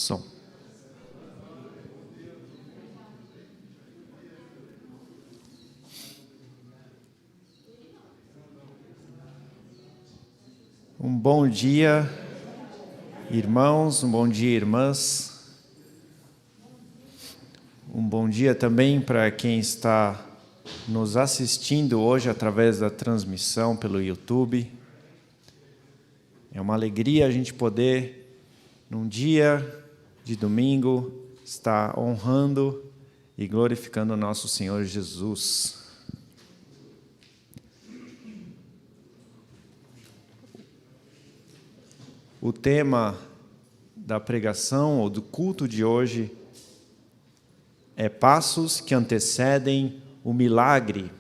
Som. Um bom dia, irmãos, um bom dia, irmãs. Um bom dia também para quem está nos assistindo hoje através da transmissão pelo YouTube. É uma alegria a gente poder, num dia de domingo, estar honrando e glorificando o nosso Senhor Jesus. O tema da pregação ou do culto de hoje é passos que antecedem o milagre.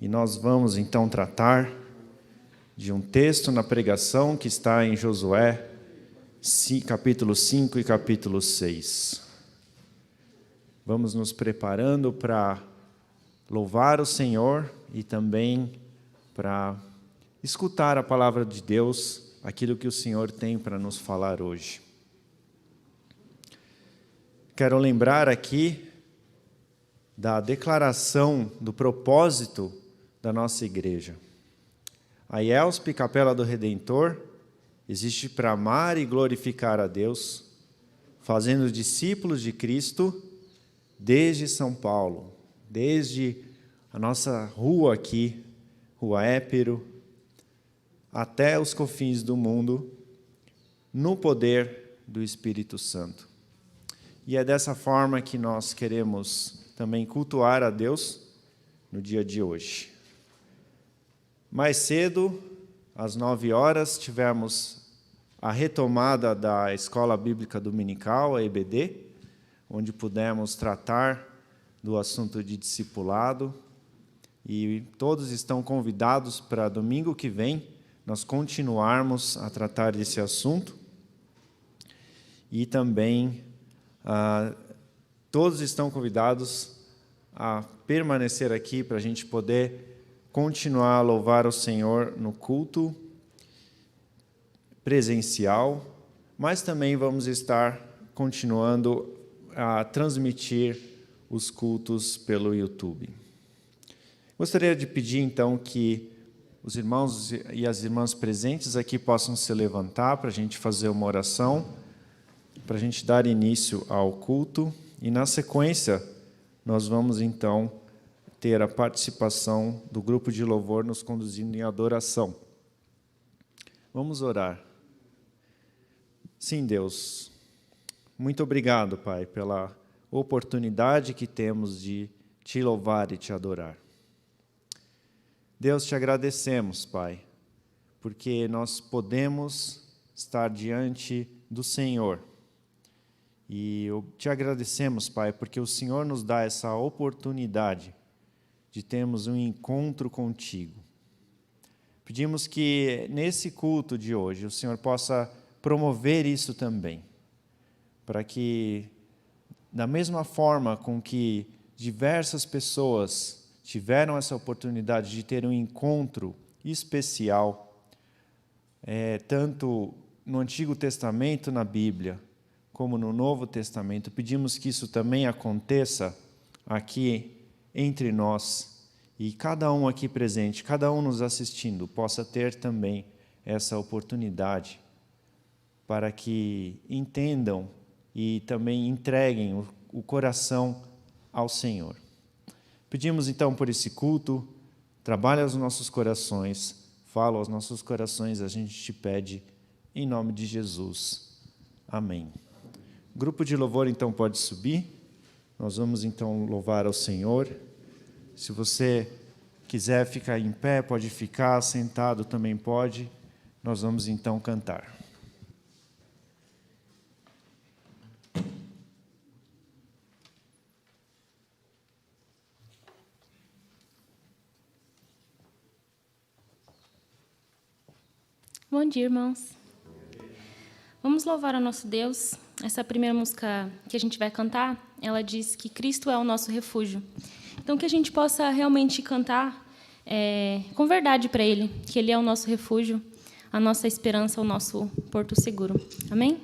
E nós vamos então tratar de um texto na pregação que está em Josué, capítulo 5 e capítulo 6. Vamos nos preparando para louvar o Senhor e também para escutar a palavra de Deus, aquilo que o Senhor tem para nos falar hoje. Quero lembrar aqui da declaração do propósito da nossa igreja. A IELSP, Capela do Redentor, existe para amar e glorificar a Deus, fazendo discípulos de Cristo desde São Paulo, desde a nossa rua aqui, Rua Épiro, até os confins do mundo, no poder do Espírito Santo. E é dessa forma que nós queremos também cultuar a Deus no dia de hoje. Mais cedo, às 9h, tivemos a retomada da Escola Bíblica Dominical, a EBD, onde pudemos tratar do assunto de discipulado. E todos estão convidados para domingo que vem nós continuarmos a tratar desse assunto. E também todos estão convidados a permanecer aqui para a gente poder continuar a louvar o Senhor no culto presencial, mas também vamos estar continuando a transmitir os cultos pelo YouTube. Gostaria de pedir, então, que os irmãos e as irmãs presentes aqui possam se levantar para a gente fazer uma oração, para a gente dar início ao culto. E, na sequência, nós vamos, então, ter a participação do grupo de louvor nos conduzindo em adoração. Vamos orar. Sim, Deus, muito obrigado, Pai, pela oportunidade que temos de te louvar e te adorar. Deus, te agradecemos, Pai, porque nós podemos estar diante do Senhor. E te agradecemos, Pai, porque o Senhor nos dá essa oportunidade de termos um encontro contigo. Pedimos que nesse culto de hoje o Senhor possa promover isso também, para que, da mesma forma com que diversas pessoas tiveram essa oportunidade de ter um encontro especial, tanto no Antigo Testamento, na Bíblia, como no Novo Testamento, pedimos que isso também aconteça aqui entre nós, e cada um aqui presente, cada um nos assistindo, possa ter também essa oportunidade, para que entendam e também entreguem o coração ao Senhor. Pedimos, então, por esse culto, trabalha os nossos corações, fala aos nossos corações, a gente te pede, em nome de Jesus. Amém. O grupo de louvor, então, pode subir. Nós vamos, então, louvar ao Senhor. Se você quiser ficar em pé, pode ficar, sentado também pode. Nós vamos, então, cantar. Bom dia, irmãos. Vamos louvar ao nosso Deus. Essa primeira música que a gente vai cantar, ela diz que Cristo é o nosso refúgio. Então, que a gente possa realmente cantar com verdade para Ele, que Ele é o nosso refúgio, a nossa esperança, o nosso porto seguro. Amém?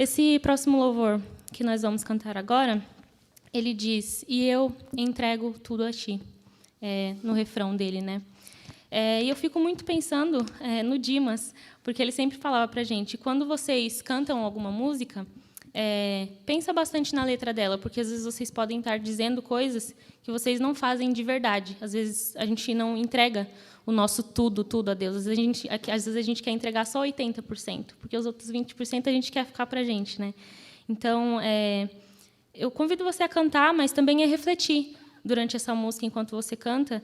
Esse próximo louvor que nós vamos cantar agora, ele diz: e eu entrego tudo a ti, no refrão dele, né? E eu fico muito pensando no Dimas, porque ele sempre falava para a gente, quando vocês cantam alguma música, pensa bastante na letra dela, porque às vezes vocês podem estar dizendo coisas que vocês não fazem de verdade. Às vezes a gente não entrega o nosso tudo a Deus. Às vezes a gente quer entregar só 80%, porque os outros 20% a gente quer ficar para a gente, né? Então, eu convido você a cantar, mas também a refletir durante essa música, enquanto você canta.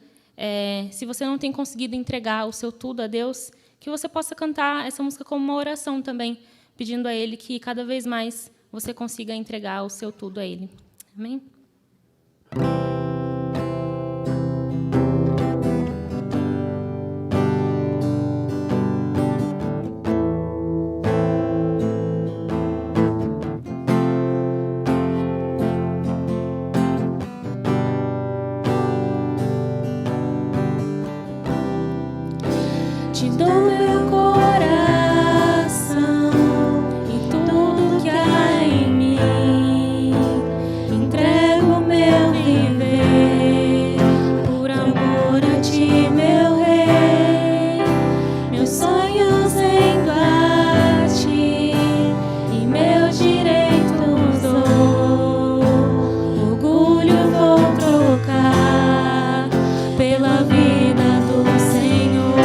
Se você não tem conseguido entregar o seu tudo a Deus, que você possa cantar essa música como uma oração também, pedindo a Ele que cada vez mais você consiga entregar o seu tudo a Ele. Amém? Te dou meu coração e tudo que há em mim. Entrego meu viver por amor a ti, meu Rei. Meus sonhos rendo a ti e meus direitos dou. Orgulho vou trocar pela vida do Senhor.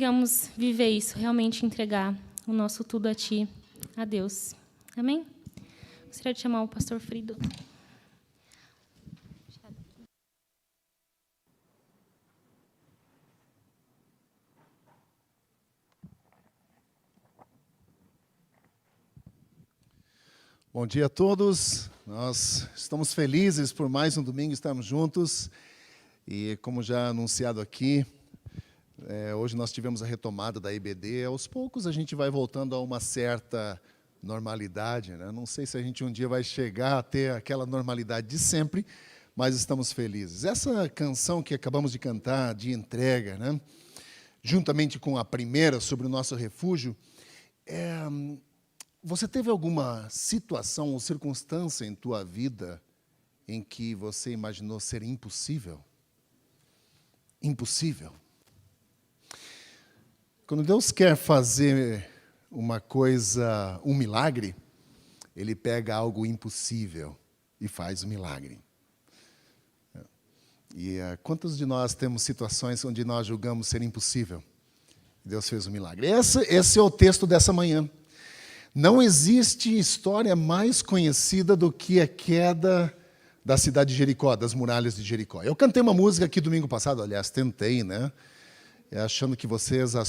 consigamos viver isso, realmente entregar o nosso tudo a Ti, a Deus. Amém? Gostaria de chamar o pastor Frido. Bom dia a todos. Nós estamos felizes por mais um domingo estarmos juntos. E como já anunciado aqui, hoje nós tivemos a retomada da IBD. Aos poucos a gente vai voltando a uma certa normalidade, né? Não sei se a gente um dia vai chegar a ter aquela normalidade de sempre, mas estamos felizes. Essa canção que acabamos de cantar, de entrega, né? Juntamente com a primeira sobre o nosso refúgio, você teve alguma situação ou circunstância em tua vida em que você imaginou ser impossível? Impossível. Quando Deus quer fazer uma coisa, um milagre, Ele pega algo impossível e faz o milagre. E quantos de nós temos situações onde nós julgamos ser impossível? Deus fez o milagre. Esse é o texto dessa manhã. Não existe história mais conhecida do que a queda da cidade de Jericó, das muralhas de Jericó. Eu cantei uma música aqui domingo passado, aliás, tentei, né? Achando que vocês a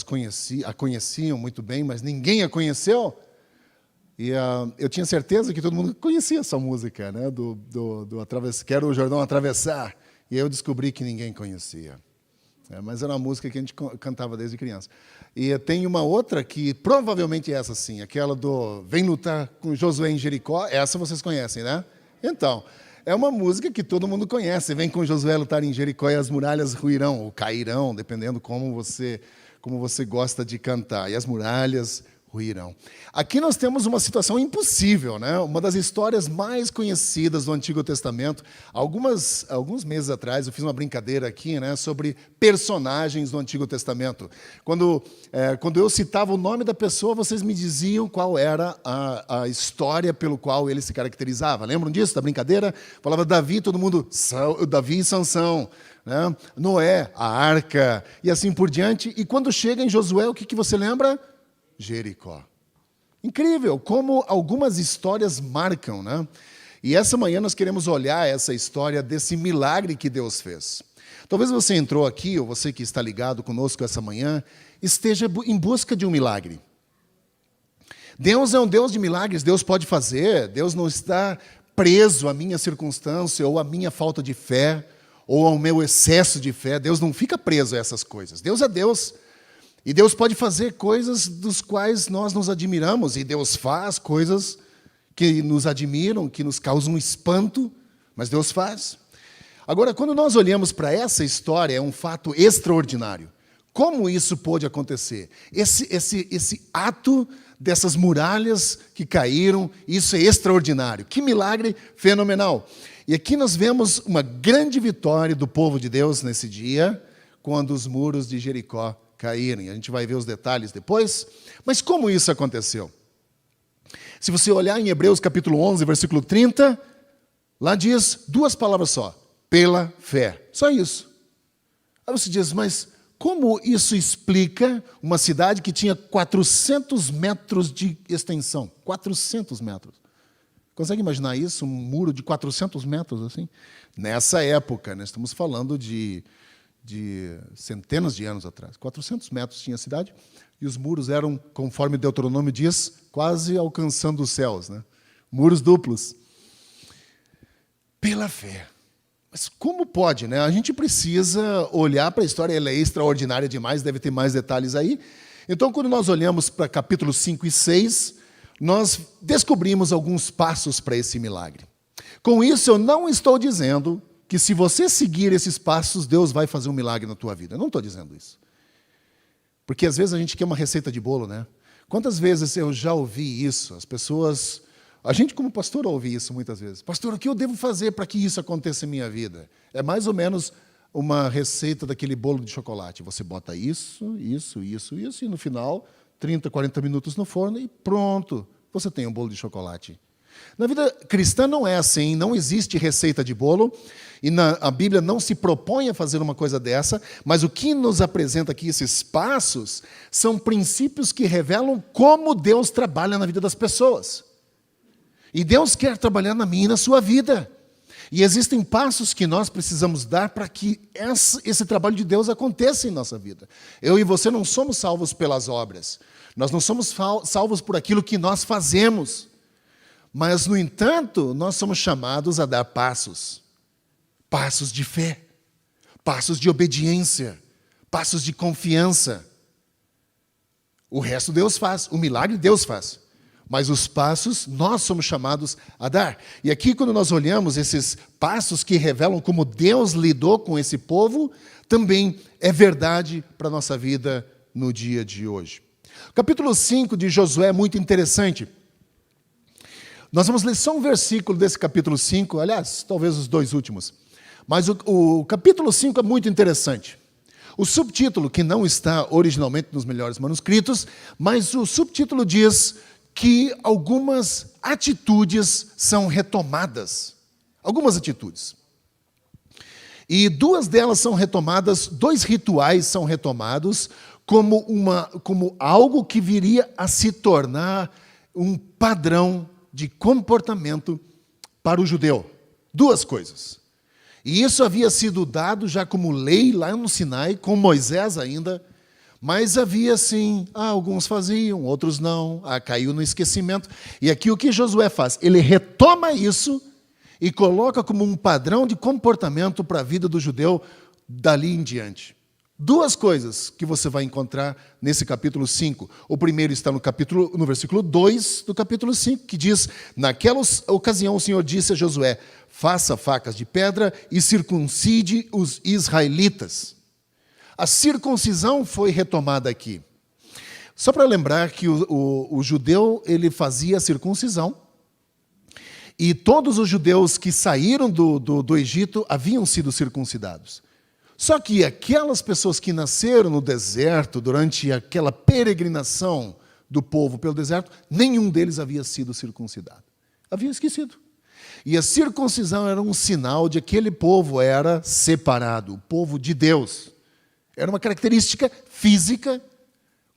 conheciam muito bem, mas ninguém a conheceu. E eu tinha certeza que todo mundo conhecia essa música, né? Quero o Jordão atravessar. E aí eu descobri que ninguém conhecia. Mas era uma música que a gente cantava desde criança. E tem uma outra que provavelmente é essa sim, aquela do Vem lutar com Josué em Jericó. Essa vocês conhecem, né? Então, é uma música que todo mundo conhece. Vem com Josué lutar em Jericó e as muralhas ruirão, ou cairão, dependendo como você gosta de cantar. E as muralhas ruirão. Aqui nós temos uma situação impossível, né? Uma das histórias mais conhecidas do Antigo Testamento. Alguns meses atrás eu fiz uma brincadeira aqui, né, sobre personagens do Antigo Testamento. Quando eu citava o nome da pessoa, vocês me diziam qual era a história pelo qual ele se caracterizava. Lembram disso, da brincadeira? Falava Davi, todo mundo, Davi e Sansão. Né? Noé, a arca, e assim por diante. E quando chega em Josué, o que você lembra? Jericó. Incrível como algumas histórias marcam, né? E essa manhã nós queremos olhar essa história desse milagre que Deus fez. Talvez você entrou aqui, ou você que está ligado conosco essa manhã, esteja em busca de um milagre. Deus é um Deus de milagres, Deus pode fazer, Deus não está preso à minha circunstância, ou à minha falta de fé, ou ao meu excesso de fé. Deus não fica preso a essas coisas. Deus é Deus. E Deus pode fazer coisas dos quais nós nos admiramos, e Deus faz coisas que nos admiram, que nos causam espanto, mas Deus faz. Agora, quando nós olhamos para essa história, é um fato extraordinário. Como isso pôde acontecer? Esse ato dessas muralhas que caíram, isso é extraordinário. Que milagre fenomenal. E aqui nós vemos uma grande vitória do povo de Deus nesse dia, quando os muros de Jericó caírem. A gente vai ver os detalhes depois. Mas como isso aconteceu? Se você olhar em Hebreus capítulo 11, versículo 30, lá diz duas palavras só: pela fé. Só isso. Aí você diz, mas como isso explica uma cidade que tinha 400 metros de extensão? 400 metros. Consegue imaginar isso? Um muro de 400 metros assim? Nessa época, nós estamos falando de centenas de anos atrás. 400 metros tinha a cidade, e os muros eram, conforme Deuteronômio diz, quase alcançando os céus, né? Muros duplos. Pela fé. Mas como pode, né? A gente precisa olhar para a história, ela é extraordinária demais, deve ter mais detalhes aí. Então, quando nós olhamos para capítulos 5 e 6, nós descobrimos alguns passos para esse milagre. Com isso, eu não estou dizendo que se você seguir esses passos, Deus vai fazer um milagre na tua vida. Eu não estou dizendo isso. Porque às vezes a gente quer uma receita de bolo, né? Quantas vezes eu já ouvi isso? As pessoas... A gente como pastor ouve isso muitas vezes. Pastor, o que eu devo fazer para que isso aconteça em minha vida? É mais ou menos uma receita daquele bolo de chocolate. Você bota isso, e no final, 30, 40 minutos no forno e pronto, você tem um bolo de chocolate. Na vida cristã não é assim, não existe receita de bolo. E a Bíblia não se propõe a fazer uma coisa dessa, mas o que nos apresenta aqui, esses passos, são princípios que revelam como Deus trabalha na vida das pessoas. E Deus quer trabalhar na minha e na sua vida. E existem passos que nós precisamos dar para que esse trabalho de Deus aconteça em nossa vida. Eu e você não somos salvos pelas obras. Nós não somos salvos por aquilo que nós fazemos. Mas, no entanto, nós somos chamados a dar passos. Passos de fé. Passos de obediência. Passos de confiança. O resto Deus faz. O milagre Deus faz. Mas os passos nós somos chamados a dar. E aqui, quando nós olhamos esses passos que revelam como Deus lidou com esse povo, também é verdade para a nossa vida no dia de hoje. O capítulo 5 de Josué é muito interessante. Nós vamos ler só um versículo desse capítulo 5, aliás, talvez os dois últimos. Mas o capítulo 5 é muito interessante. O subtítulo, que não está originalmente nos melhores manuscritos, mas o subtítulo diz que algumas atitudes são retomadas. Algumas atitudes. E duas delas são retomadas, dois rituais são retomados como algo que viria a se tornar um padrão de comportamento para o judeu. Duas coisas. E isso havia sido dado já como lei lá no Sinai, com Moisés ainda. Mas havia assim, alguns faziam, outros não, caiu no esquecimento. E aqui o que Josué faz? Ele retoma isso e coloca como um padrão de comportamento para a vida do judeu dali em diante. Duas coisas que você vai encontrar nesse capítulo 5. O primeiro está no versículo 2 do capítulo 5, que diz: naquela ocasião o Senhor disse a Josué, faça facas de pedra e circuncide os israelitas. A circuncisão foi retomada aqui. Só para lembrar que o judeu ele fazia a circuncisão, e todos os judeus que saíram do Egito haviam sido circuncidados. Só que aquelas pessoas que nasceram no deserto, durante aquela peregrinação do povo pelo deserto, nenhum deles havia sido circuncidado. Havia esquecido. E a circuncisão era um sinal de que aquele povo era separado, o povo de Deus. Era uma característica física,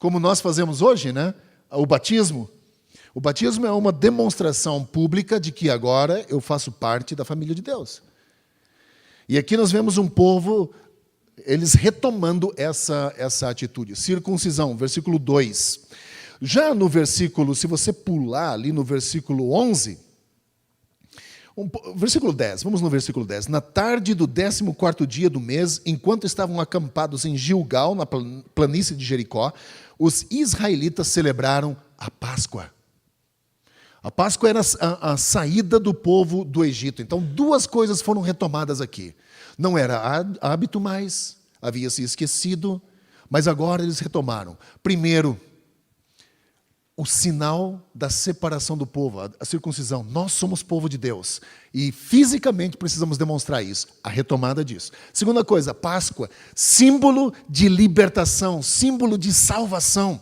como nós fazemos hoje, né? O batismo. O batismo é uma demonstração pública de que agora eu faço parte da família de Deus. E aqui nós vemos um povo, eles retomando essa atitude. Circuncisão, versículo 2. Já no versículo, se você pular ali no versículo 11... Versículo 10, vamos no versículo 10. Na tarde do 14º dia do mês, enquanto estavam acampados em Gilgal, na planície de Jericó, os israelitas celebraram a Páscoa. A Páscoa era a saída do povo do Egito. Então, duas coisas foram retomadas aqui. Não era hábito mais, havia se esquecido, mas agora eles retomaram. Primeiro, o sinal da separação do povo, a circuncisão. Nós somos povo de Deus e fisicamente precisamos demonstrar isso, a retomada disso. Segunda coisa, Páscoa, símbolo de libertação, símbolo de salvação.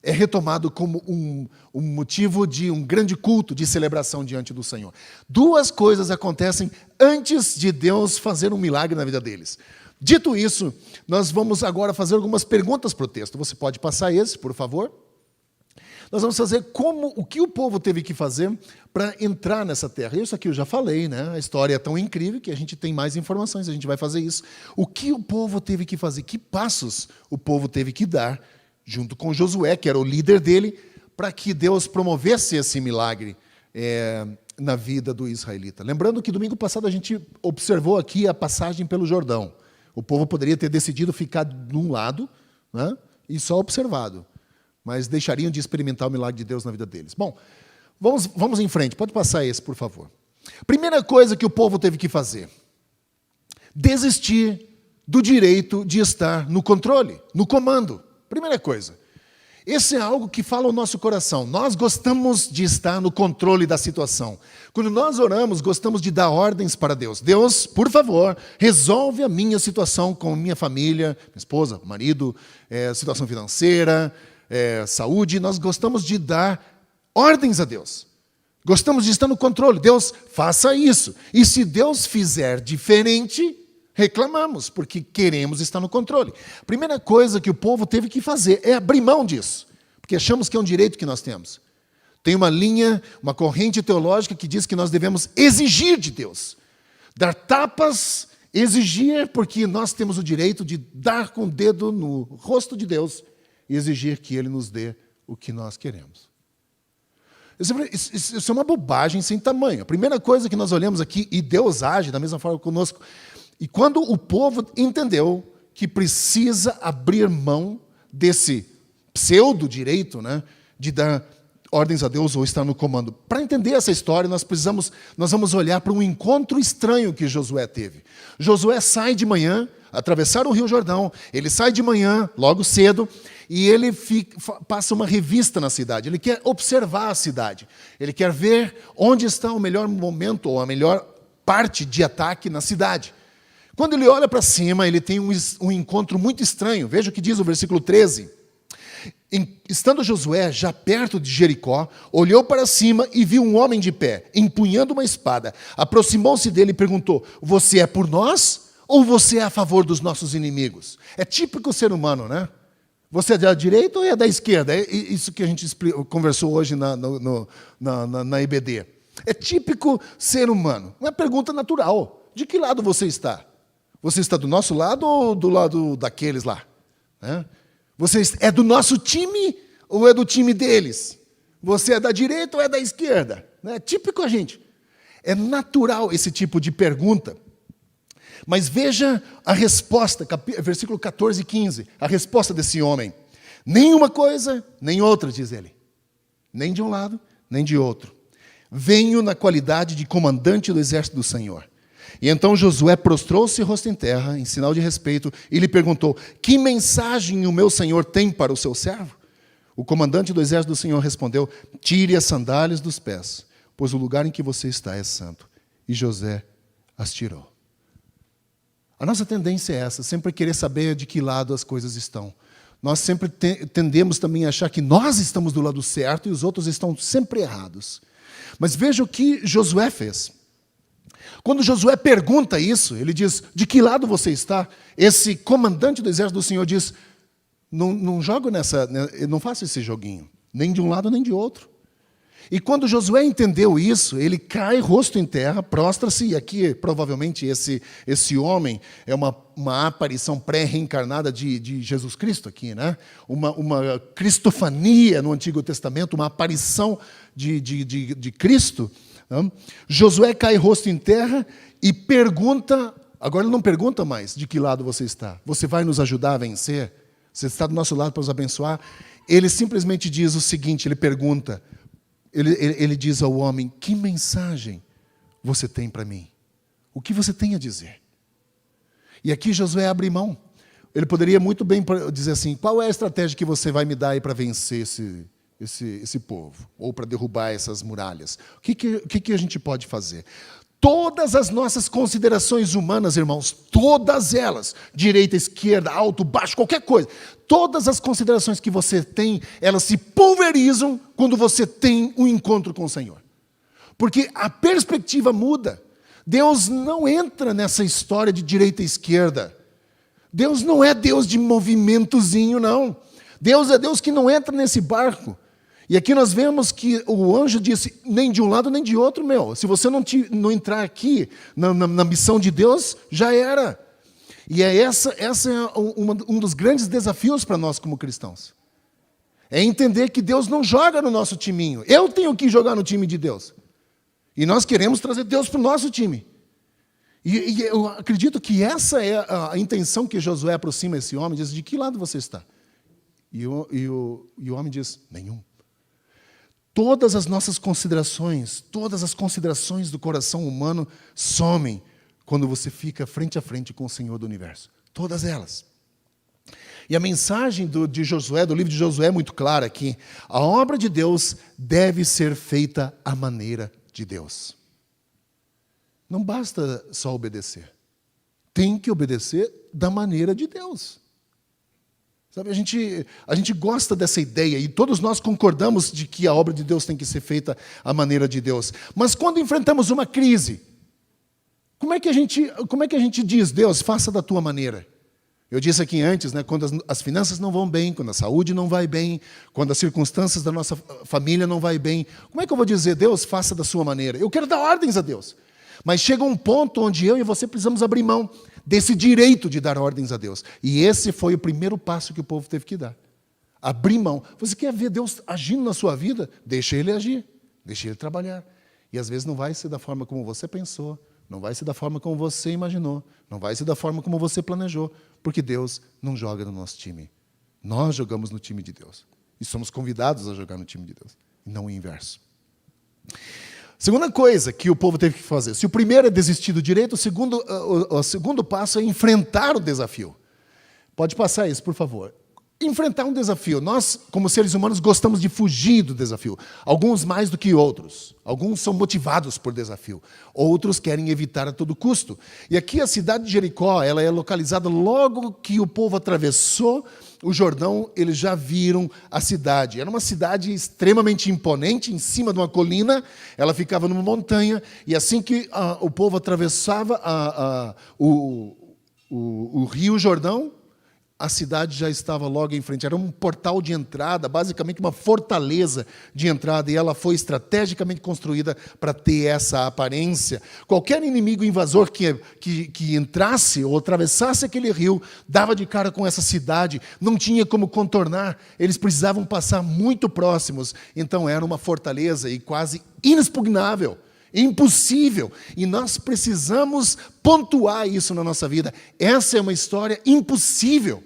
É retomado como um motivo de um grande culto, de celebração diante do Senhor. Duas coisas acontecem antes de Deus fazer um milagre na vida deles. Dito isso, nós vamos agora fazer algumas perguntas para o texto. Você pode passar esse, por favor? Nós vamos fazer o que o povo teve que fazer para entrar nessa terra. Isso aqui eu já falei, né? A história é tão incrível que a gente tem mais informações, a gente vai fazer isso. O que o povo teve que fazer? Que passos o povo teve que dar, junto com Josué, que era o líder dele, para que Deus promovesse esse milagre na vida do israelita. Lembrando que domingo passado a gente observou aqui a passagem pelo Jordão. O povo poderia ter decidido ficar de um lado, né? E só observado. Mas deixariam de experimentar o milagre de Deus na vida deles. Bom, vamos em frente. Pode passar esse, por favor. Primeira coisa que o povo teve que fazer: desistir do direito de estar no controle, no comando. Primeira coisa. Esse é algo que fala o nosso coração. Nós gostamos de estar no controle da situação. Quando nós oramos, gostamos de dar ordens para Deus. Deus, por favor, resolve a minha situação com minha família, minha esposa, marido, situação financeira, saúde. Nós gostamos de dar ordens a Deus. Gostamos de estar no controle. Deus, faça isso. E se Deus fizer diferente, reclamamos, porque queremos estar no controle. A primeira coisa que o povo teve que fazer é abrir mão disso, porque achamos que é um direito que nós temos. Tem uma linha, uma corrente teológica que diz que nós devemos exigir de Deus. Dar tapas, exigir, porque nós temos o direito de dar com o dedo no rosto de Deus e exigir que Ele nos dê o que nós queremos. Isso é uma bobagem sem tamanho. A primeira coisa que nós olhamos aqui, e Deus age da mesma forma conosco, e quando o povo entendeu que precisa abrir mão desse pseudo-direito, né, de dar ordens a Deus ou estar no comando. Para entender essa história, nós vamos olhar para um encontro estranho que Josué teve. Josué sai de manhã, atravessar o Rio Jordão, ele sai de manhã, logo cedo, e ele passa uma revista na cidade. Ele quer observar a cidade. Ele quer ver onde está o melhor momento ou a melhor parte de ataque na cidade. Quando ele olha para cima, ele tem um encontro muito estranho. Veja o que diz o versículo 13. Estando Josué já perto de Jericó, olhou para cima e viu um homem de pé, empunhando uma espada. Aproximou-se dele e perguntou: você é por nós ou você é a favor dos nossos inimigos? É típico ser humano, né? Você é da direita ou é da esquerda? É isso que a gente conversou hoje na IBD. É típico ser humano. Uma pergunta natural. De que lado você está? Você está do nosso lado ou do lado daqueles lá? Você é do nosso time ou é do time deles? Você é da direita ou é da esquerda? É típico a gente. É natural esse tipo de pergunta. Mas veja a resposta, versículo 14 e 15, a resposta desse homem. Nem uma coisa, nem outra, diz ele. Nem de um lado, nem de outro. Venho na qualidade de comandante do exército do Senhor. E então Josué prostrou-se rosto em terra, em sinal de respeito, e lhe perguntou: que mensagem o meu senhor tem para o seu servo? O comandante do exército do Senhor respondeu: tire as sandálias dos pés, pois o lugar em que você está é santo. E Josué as tirou. A nossa tendência é essa, sempre querer saber de que lado as coisas estão. Nós sempre tendemos também a achar que nós estamos do lado certo e os outros estão sempre errados. Mas veja o que Josué fez. Quando Josué pergunta isso, ele diz: de que lado você está? Esse comandante do exército do Senhor diz: não jogo não faço esse joguinho, nem de um lado nem de outro. E quando Josué entendeu isso, ele cai rosto em terra, prostra-se, e aqui provavelmente esse homem é uma aparição pré-reencarnada de Jesus Cristo aqui, né? Uma cristofania no Antigo Testamento, uma aparição de Cristo. Né? Josué cai rosto em terra e pergunta, agora ele não pergunta mais de que lado você está. Você vai nos ajudar a vencer? Você está do nosso lado para nos abençoar? Ele simplesmente diz o seguinte, ele pergunta, ele diz ao homem: que mensagem você tem para mim? O que você tem a dizer? E aqui Josué abre mão. Ele poderia muito bem dizer assim: qual é a estratégia que você vai me dar aí para vencer esse povo? Ou para derrubar essas muralhas? O que a gente pode fazer? Todas as nossas considerações humanas, irmãos, todas elas, direita, esquerda, alto, baixo, qualquer coisa, todas as considerações que você tem, elas se pulverizam quando você tem um encontro com o Senhor. Porque a perspectiva muda. Deus não entra nessa história de direita e esquerda. Deus não é Deus de movimentozinho, não. Deus é Deus que não entra nesse barco. E aqui nós vemos que o anjo disse: nem de um lado nem de outro, meu. Se você não entrar aqui na missão de Deus, já era. E essa é um dos grandes desafios para nós como cristãos. É entender que Deus não joga no nosso timinho. Eu tenho que jogar no time de Deus. E nós queremos trazer Deus para o nosso time. E eu acredito que essa é a intenção que Josué aproxima esse homem, diz: de que lado você está? E o homem diz: nenhum. Todas as nossas considerações, todas as considerações do coração humano somem quando você fica frente a frente com o Senhor do Universo. Todas elas. E a mensagem de Josué, do livro de Josué, é muito clara aqui. A obra de Deus deve ser feita à maneira de Deus. Não basta só obedecer. Tem que obedecer da maneira de Deus. Sabe, a gente gosta dessa ideia e todos nós concordamos de que a obra de Deus tem que ser feita à maneira de Deus. Mas quando enfrentamos uma crise, como é que a gente diz, Deus, faça da tua maneira? Eu disse aqui antes, né, quando as finanças não vão bem, quando a saúde não vai bem, quando as circunstâncias da nossa família não vai bem, como é que eu vou dizer, Deus, faça da sua maneira? Eu quero dar ordens a Deus. Mas chega um ponto onde eu e você precisamos abrir mão desse direito de dar ordens a Deus. E esse foi o primeiro passo que o povo teve que dar. Abrir mão. Você quer ver Deus agindo na sua vida? Deixa Ele agir. Deixa Ele trabalhar. E às vezes não vai ser da forma como você pensou. Não vai ser da forma como você imaginou. Não vai ser da forma como você planejou. Porque Deus não joga no nosso time. Nós jogamos no time de Deus. E somos convidados a jogar no time de Deus. E não o inverso. Segunda coisa que o povo teve que fazer. Se o primeiro é desistir do direito, o segundo passo é enfrentar o desafio. Pode passar isso, por favor. Enfrentar um desafio. Nós, como seres humanos, gostamos de fugir do desafio. Alguns mais do que outros. Alguns são motivados por desafio. Outros querem evitar a todo custo. E aqui a cidade de Jericó, ela é localizada logo que o povo atravessou o Jordão, eles já viram a cidade. Era uma cidade extremamente imponente, em cima de uma colina. Ela ficava numa montanha. E assim que o povo atravessava o rio Jordão, a cidade já estava logo em frente. Era um portal de entrada, basicamente uma fortaleza de entrada, e ela foi estrategicamente construída para ter essa aparência. Qualquer inimigo invasor que entrasse ou atravessasse aquele rio, dava de cara com essa cidade, não tinha como contornar, eles precisavam passar muito próximos. Então era uma fortaleza e quase inexpugnável. Impossível. E nós precisamos pontuar isso na nossa vida. Essa é uma história impossível.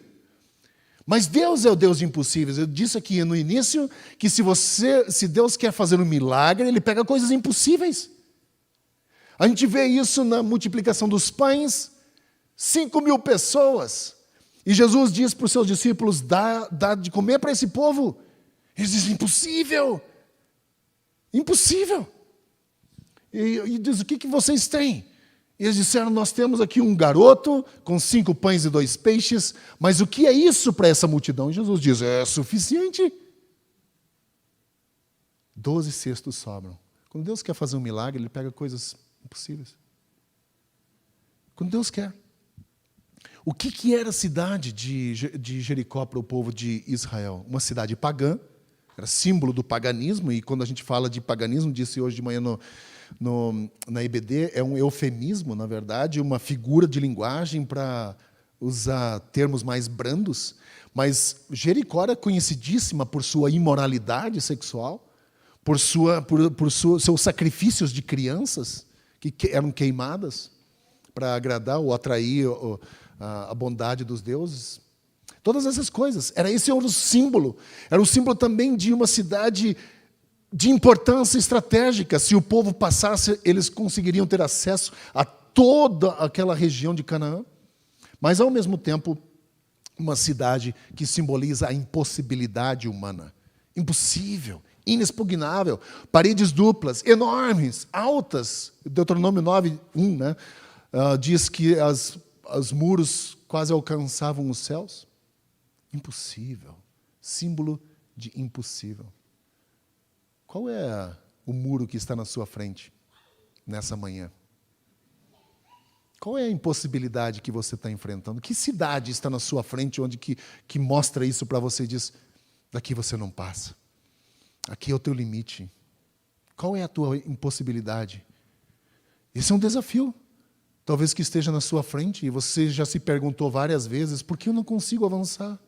Mas Deus é o Deus de impossíveis. Eu disse aqui no início que se Deus quer fazer um milagre, Ele pega coisas impossíveis. A gente vê isso na multiplicação dos pães, 5.000 pessoas. E Jesus diz para os seus discípulos, dá de comer para esse povo. Eles dizem, impossível. Impossível. E diz, o que vocês têm? E eles disseram, nós temos aqui um garoto com 5 pães e 2 peixes, mas o que é isso para essa multidão? E Jesus diz, é suficiente. 12 cestos sobram. Quando Deus quer fazer um milagre, Ele pega coisas impossíveis. Quando Deus quer. O que era a cidade de Jericó para o povo de Israel? Uma cidade pagã, era símbolo do paganismo, e quando a gente fala de paganismo, disse hoje de manhã na IBD, é um eufemismo, na verdade, uma figura de linguagem para usar termos mais brandos, mas Jericó era conhecidíssima por sua imoralidade sexual, por seus sacrifícios de crianças que eram queimadas para agradar ou atrair a bondade dos deuses. Todas essas coisas. Esse era o símbolo. Era o símbolo também de uma cidade de importância estratégica. Se o povo passasse, eles conseguiriam ter acesso a toda aquela região de Canaã. Mas, ao mesmo tempo, uma cidade que simboliza a impossibilidade humana. Impossível, inexpugnável. Paredes duplas, enormes, altas. Deuteronômio 9:1, né? Diz que os muros quase alcançavam os céus. Impossível. Símbolo de impossível. Qual é o muro que está na sua frente nessa manhã? Qual é a impossibilidade que você está enfrentando? Que cidade está na sua frente onde que mostra isso para você e diz, daqui você não passa. Aqui é o teu limite. Qual é a tua impossibilidade? Esse é um desafio. Talvez que esteja na sua frente e você já se perguntou várias vezes, por que eu não consigo avançar?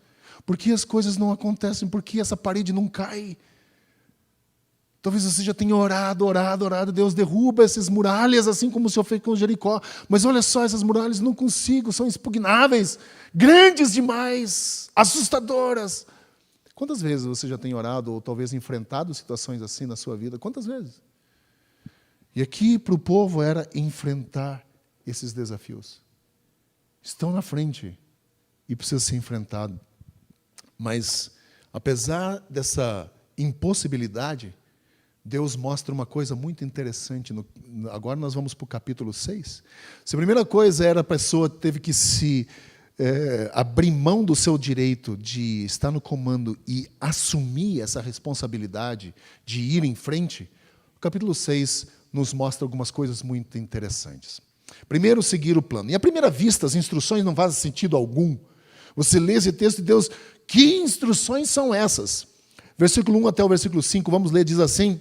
Por que as coisas não acontecem? Por que essa parede não cai? Talvez você já tenha orado, Deus derruba essas muralhas, assim como o Senhor fez com Jericó. Mas olha só, essas muralhas não consigo, são inexpugnáveis, grandes demais, assustadoras. Quantas vezes você já tem orado ou talvez enfrentado situações assim na sua vida? Quantas vezes? E aqui para o povo era enfrentar esses desafios. Estão na frente e precisa ser enfrentado. Mas, apesar dessa impossibilidade, Deus mostra uma coisa muito interessante. Agora nós vamos para o capítulo 6. Se a primeira coisa era a pessoa teve que se abrir mão do seu direito de estar no comando e assumir essa responsabilidade de ir em frente, o capítulo 6 nos mostra algumas coisas muito interessantes. Primeiro, seguir o plano. E à primeira vista, as instruções não fazem sentido algum. Você lê esse texto de Deus, que instruções são essas? Versículo 1 até o versículo 5, vamos ler, diz assim: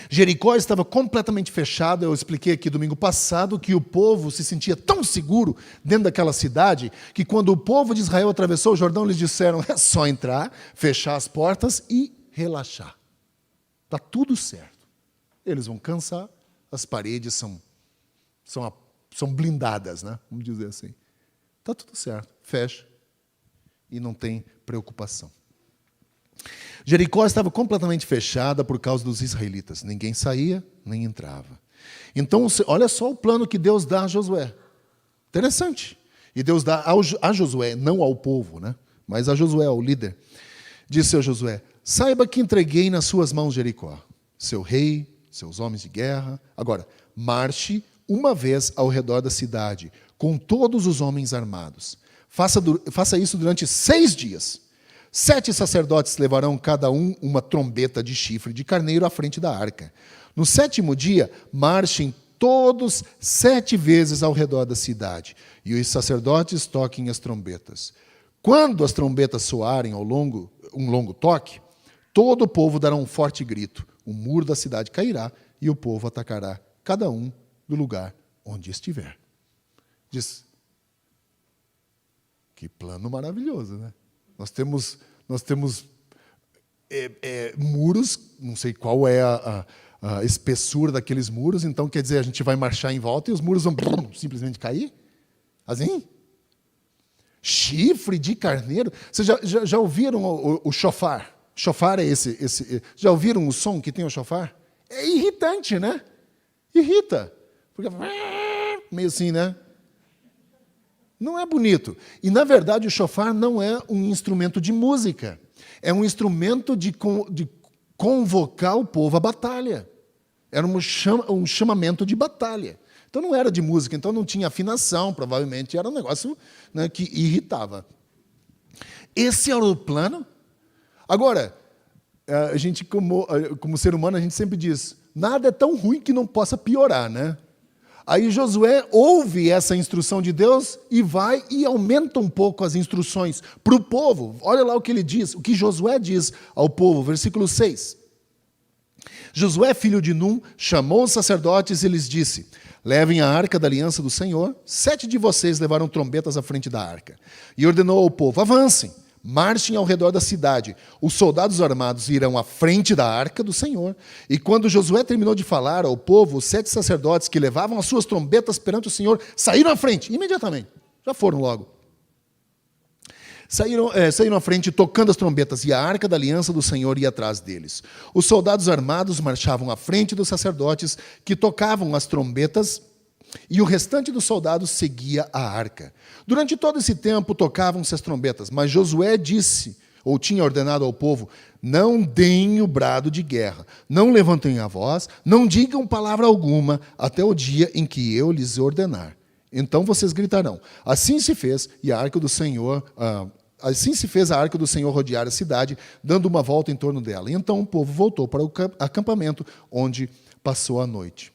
Jericó estava completamente fechada. Eu expliquei aqui domingo passado que o povo se sentia tão seguro dentro daquela cidade que quando o povo de Israel atravessou o Jordão, eles disseram, é só entrar, fechar as portas e relaxar. Está tudo certo. Eles vão cansar, as paredes são blindadas, né? Vamos dizer assim. Está tudo certo, fecha e não tem preocupação. Jericó estava completamente fechada por causa dos israelitas. Ninguém saía, nem entrava. Então, olha só o plano que Deus dá a Josué. Interessante. E Deus dá a Josué, não ao povo, né? Mas a Josué, ao líder. Disse a Josué, saiba que entreguei nas suas mãos Jericó, seu rei, seus homens de guerra. Agora, marche uma vez ao redor da cidade, com todos os homens armados. Faça isso durante 6 dias. 7 sacerdotes levarão cada um uma trombeta de chifre de carneiro à frente da arca. No 7º dia, marchem todos 7 vezes ao redor da cidade, e os sacerdotes toquem as trombetas. Quando as trombetas soarem um longo toque, todo o povo dará um forte grito. O muro da cidade cairá e o povo atacará cada um do lugar onde estiver. Diz, que plano maravilhoso, né? Nós temos muros, não sei qual é a espessura daqueles muros, então quer dizer, a gente vai marchar em volta e os muros vão simplesmente cair? Assim? Chifre de carneiro. Vocês já ouviram o chofar? Chofar é esse. Já ouviram o som que tem o chofar? É irritante, né? Irrita. Porque meio assim, né? Não é bonito. E, na verdade, o chofar não é um instrumento de música. É um instrumento de convocar o povo à batalha. Era um chamamento de batalha. Então, não era de música, então não tinha afinação, provavelmente era um negócio, né, que irritava. Esse era o plano. Agora, a gente, como ser humano, a gente sempre diz, nada é tão ruim que não possa piorar, né? Aí Josué ouve essa instrução de Deus e vai e aumenta um pouco as instruções para o povo. Olha lá o que ele diz, o que Josué diz ao povo, versículo 6. Josué, filho de Num, chamou os sacerdotes e lhes disse, levem a arca da aliança do Senhor, 7 de vocês levaram trombetas à frente da arca. E ordenou ao povo, avancem. Marchem ao redor da cidade. Os soldados armados irão à frente da arca do Senhor. E quando Josué terminou de falar ao povo, os 7 sacerdotes que levavam as suas trombetas perante o Senhor saíram à frente, imediatamente. Já foram logo. Saíram à frente tocando as trombetas, e a arca da aliança do Senhor ia atrás deles. Os soldados armados marchavam à frente dos sacerdotes que tocavam as trombetas, e o restante dos soldados seguia a arca. Durante todo esse tempo tocavam-se as trombetas, mas Josué disse, ou tinha ordenado ao povo, não deem o brado de guerra, não levantem a voz, não digam palavra alguma, até o dia em que eu lhes ordenar. Então vocês gritarão. Assim se fez, e a arca do Senhor... Assim se fez a arca do Senhor rodear a cidade, dando uma volta em torno dela. E então o povo voltou para o acampamento, onde passou a noite.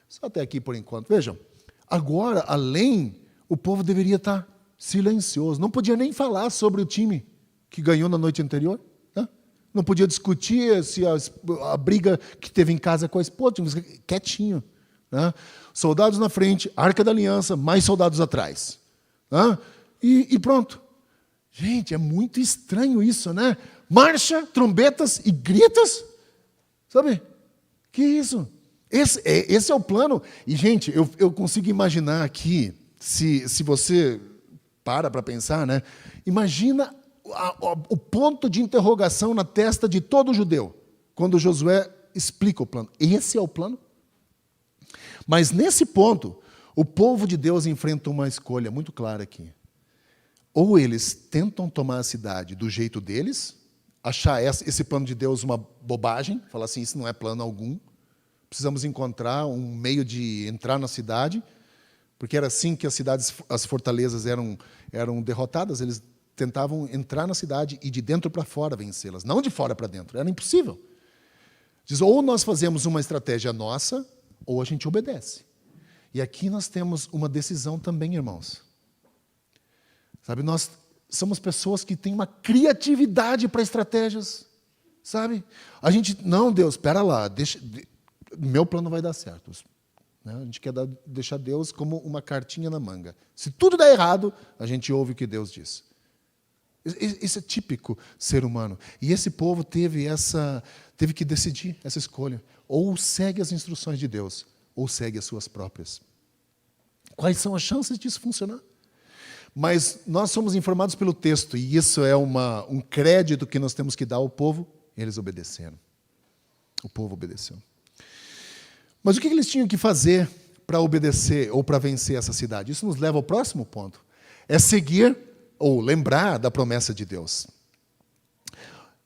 Só até aqui por enquanto. Vejam, agora, o povo deveria estar silencioso. Não podia nem falar sobre o time que ganhou na noite anterior. Né? Não podia discutir se a briga que teve em casa com a esposa. Quietinho. Né? Soldados na frente, arca da aliança, mais soldados atrás. Né? E pronto. Gente, é muito estranho isso, né? Marcha, trombetas e gritos. Sabe? Que isso? Esse é o plano. E, gente, eu consigo imaginar aqui, se você para pensar, né? Imagina o ponto de interrogação na testa de todo judeu, quando Josué explica o plano. Esse é o plano? Mas, nesse ponto, o povo de Deus enfrenta uma escolha muito clara aqui. Ou eles tentam tomar a cidade do jeito deles, achar esse plano de Deus uma bobagem, falar assim, isso não é plano algum, precisamos encontrar um meio de entrar na cidade, Porque era assim que as cidades, as fortalezas eram derrotadas, eles tentavam entrar na cidade e de dentro para fora vencê-las, não de fora para dentro, era impossível. Diz, ou nós fazemos uma estratégia nossa, ou a gente obedece. E aqui nós temos uma decisão também, irmãos. Sabe, nós somos pessoas que têm uma criatividade para estratégias, sabe? A gente, não, Deus, espera lá, meu plano vai dar certo. Né? A gente quer deixar Deus como uma cartinha na manga. Se tudo der errado, a gente ouve o que Deus diz. Isso é típico ser humano. E esse povo teve que decidir essa escolha. Ou segue as instruções de Deus, ou segue as suas próprias. Quais são as chances disso funcionar? Mas nós somos informados pelo texto, e isso é um crédito que nós temos que dar ao povo. Eles obedeceram. O povo obedeceu. Mas o que eles tinham que fazer para obedecer ou para vencer essa cidade? Isso nos leva ao próximo ponto. É seguir ou lembrar da promessa de Deus.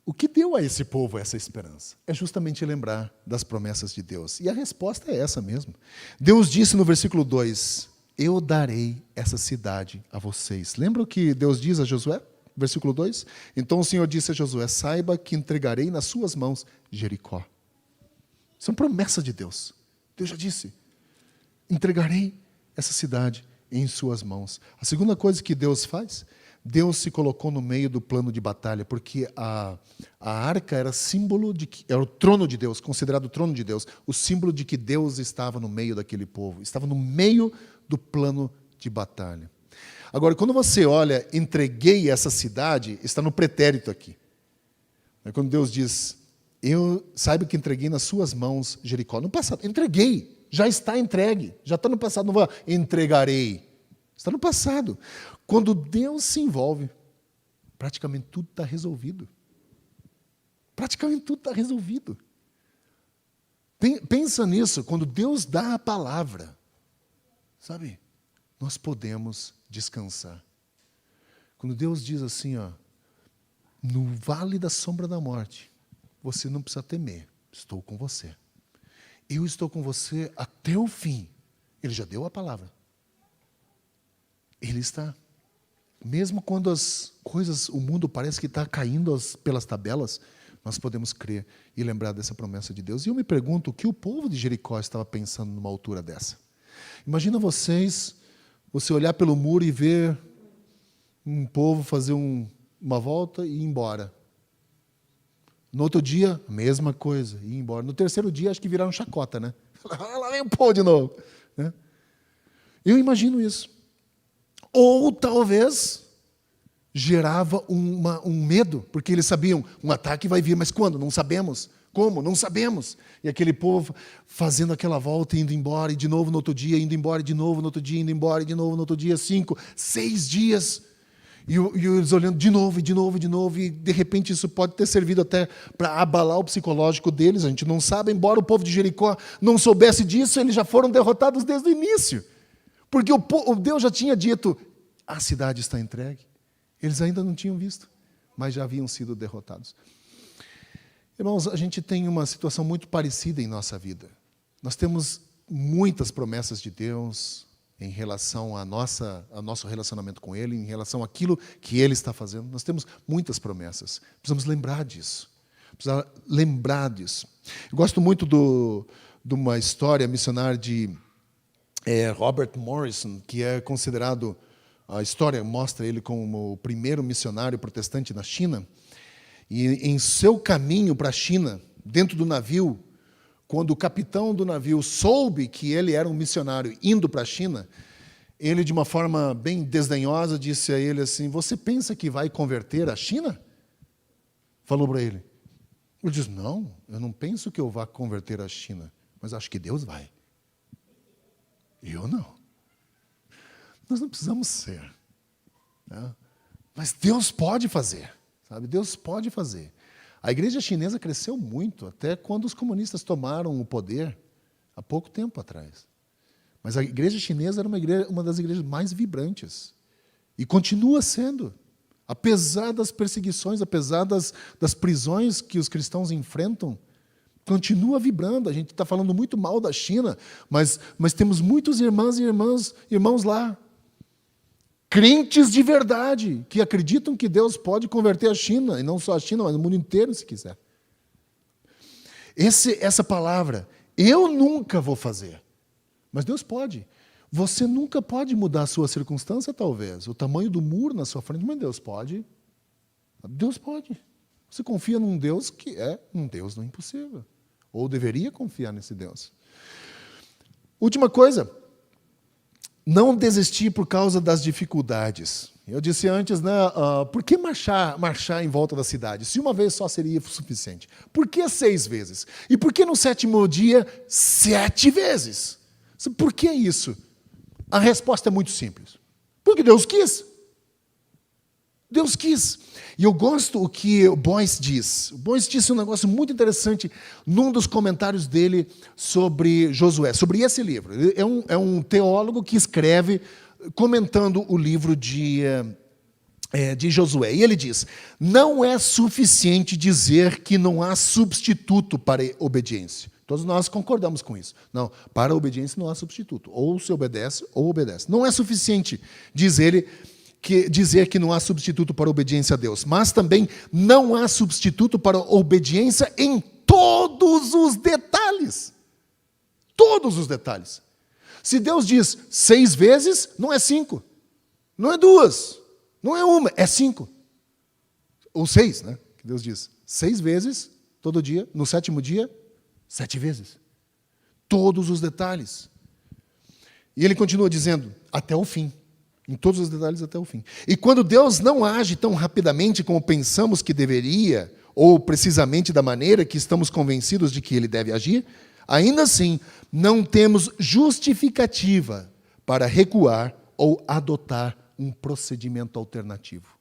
O que deu a esse povo essa esperança? É justamente lembrar das promessas de Deus. E a resposta é essa mesmo. Deus disse no versículo 2, eu darei essa cidade a vocês. Lembra o que Deus diz a Josué? Versículo 2. Então o Senhor disse a Josué, saiba que entregarei nas suas mãos Jericó. Isso é uma promessa de Deus. Deus já disse, entregarei essa cidade em suas mãos. A segunda coisa que Deus faz, Deus se colocou no meio do plano de batalha, porque a arca era símbolo era o trono de Deus, considerado o trono de Deus, o símbolo de que Deus estava no meio daquele povo, estava no meio do plano de batalha. Agora, quando você olha, entreguei essa cidade, está no pretérito aqui. Quando Deus diz, eu saiba que entreguei nas suas mãos Jericó. No passado, entreguei, já está entregue, já está no passado, não vou entregarei. Está no passado. Quando Deus se envolve, praticamente tudo está resolvido. Praticamente tudo está resolvido. Pensa nisso, quando Deus dá a palavra, sabe, nós podemos descansar. Quando Deus diz assim, ó, no vale da sombra da morte, você não precisa temer, estou com você. Eu estou com você até o fim. Ele já deu a palavra. Ele está. Mesmo quando as coisas, o mundo parece que está caindo pelas tabelas, nós podemos crer e lembrar dessa promessa de Deus. E eu me pergunto o que o povo de Jericó estava pensando numa altura dessa. Imagina você olhar pelo muro e ver um povo fazer uma volta e ir embora. No outro dia, a mesma coisa, ir embora. No terceiro dia, acho que viraram chacota, né? Lá vem o povo de novo. Né? Eu imagino isso. Ou talvez gerava um medo, porque eles sabiam, um ataque vai vir, mas quando? Não sabemos. Como? Não sabemos. E aquele povo fazendo aquela volta, indo embora, e de novo no outro dia, indo embora de novo no outro dia, indo embora de novo no outro dia, 5, 6 dias. E eles olhando de novo, e de repente isso pode ter servido até para abalar o psicológico deles, a gente não sabe, embora o povo de Jericó não soubesse disso, eles já foram derrotados desde o início. Porque o Deus já tinha dito, a cidade está entregue. Eles ainda não tinham visto, mas já haviam sido derrotados. Irmãos, a gente tem uma situação muito parecida em nossa vida. Nós temos muitas promessas de Deus em relação ao nosso relacionamento com Ele, em relação àquilo que Ele está fazendo. Nós temos muitas promessas. Precisamos lembrar disso. Eu gosto muito de uma história missionária de Robert Morrison, que é considerado, a história mostra ele como o primeiro missionário protestante na China. E em seu caminho para a China, dentro do navio, quando o capitão do navio soube que ele era um missionário indo para a China, ele, de uma forma bem desdenhosa, disse a ele assim, você pensa que vai converter a China? Falou para ele. Ele disse, não, eu não penso que eu vá converter a China, mas acho que Deus vai. Eu não. Nós não precisamos ser. Né? Mas Deus pode fazer. Sabe? Deus pode fazer. A igreja chinesa cresceu muito, até quando os comunistas tomaram o poder, há pouco tempo atrás. Mas a igreja chinesa era uma das igrejas mais vibrantes. E continua sendo. Apesar das perseguições, apesar das prisões que os cristãos enfrentam, Continua vibrando. A gente está falando muito mal da China, mas temos muitos irmãs e irmãos lá. Crentes de verdade, que acreditam que Deus pode converter a China, e não só a China, mas o mundo inteiro, se quiser. Essa palavra, eu nunca vou fazer, mas Deus pode. Você nunca pode mudar a sua circunstância, talvez, o tamanho do muro na sua frente, mas Deus pode. Deus pode. Você confia num Deus que é um Deus do impossível. Ou deveria confiar nesse Deus. Última coisa, não desistir por causa das dificuldades. Eu disse antes, né, por que marchar em volta da cidade? Se uma vez só seria suficiente. Por que 6 vezes? E por que no 7º dia, 7 vezes? Por que isso? A resposta é muito simples. Porque Deus quis. Deus quis. E eu gosto o que o Boyce diz. O Boyce disse um negócio muito interessante num dos comentários dele sobre Josué, sobre esse livro. É um teólogo que escreve comentando o livro de Josué. E ele diz, não é suficiente dizer que não há substituto para a obediência. Todos nós concordamos com isso. Não, para a obediência não há substituto. Ou se obedece, ou obedece. Não é suficiente dizer que não há substituto para a obediência a Deus, mas também não há substituto para a obediência em todos os detalhes. Todos os detalhes. Se Deus diz 6 vezes, não é 5. Não é 2. Não é 1, é 5. Ou 6, né? Que Deus diz. 6 vezes, todo dia. No 7º dia, 7 vezes. Todos os detalhes. E ele continua dizendo, até o fim. Em todos os detalhes até o fim. E quando Deus não age tão rapidamente como pensamos que deveria, ou precisamente da maneira que estamos convencidos de que Ele deve agir, ainda assim, não temos justificativa para recuar ou adotar um procedimento alternativo.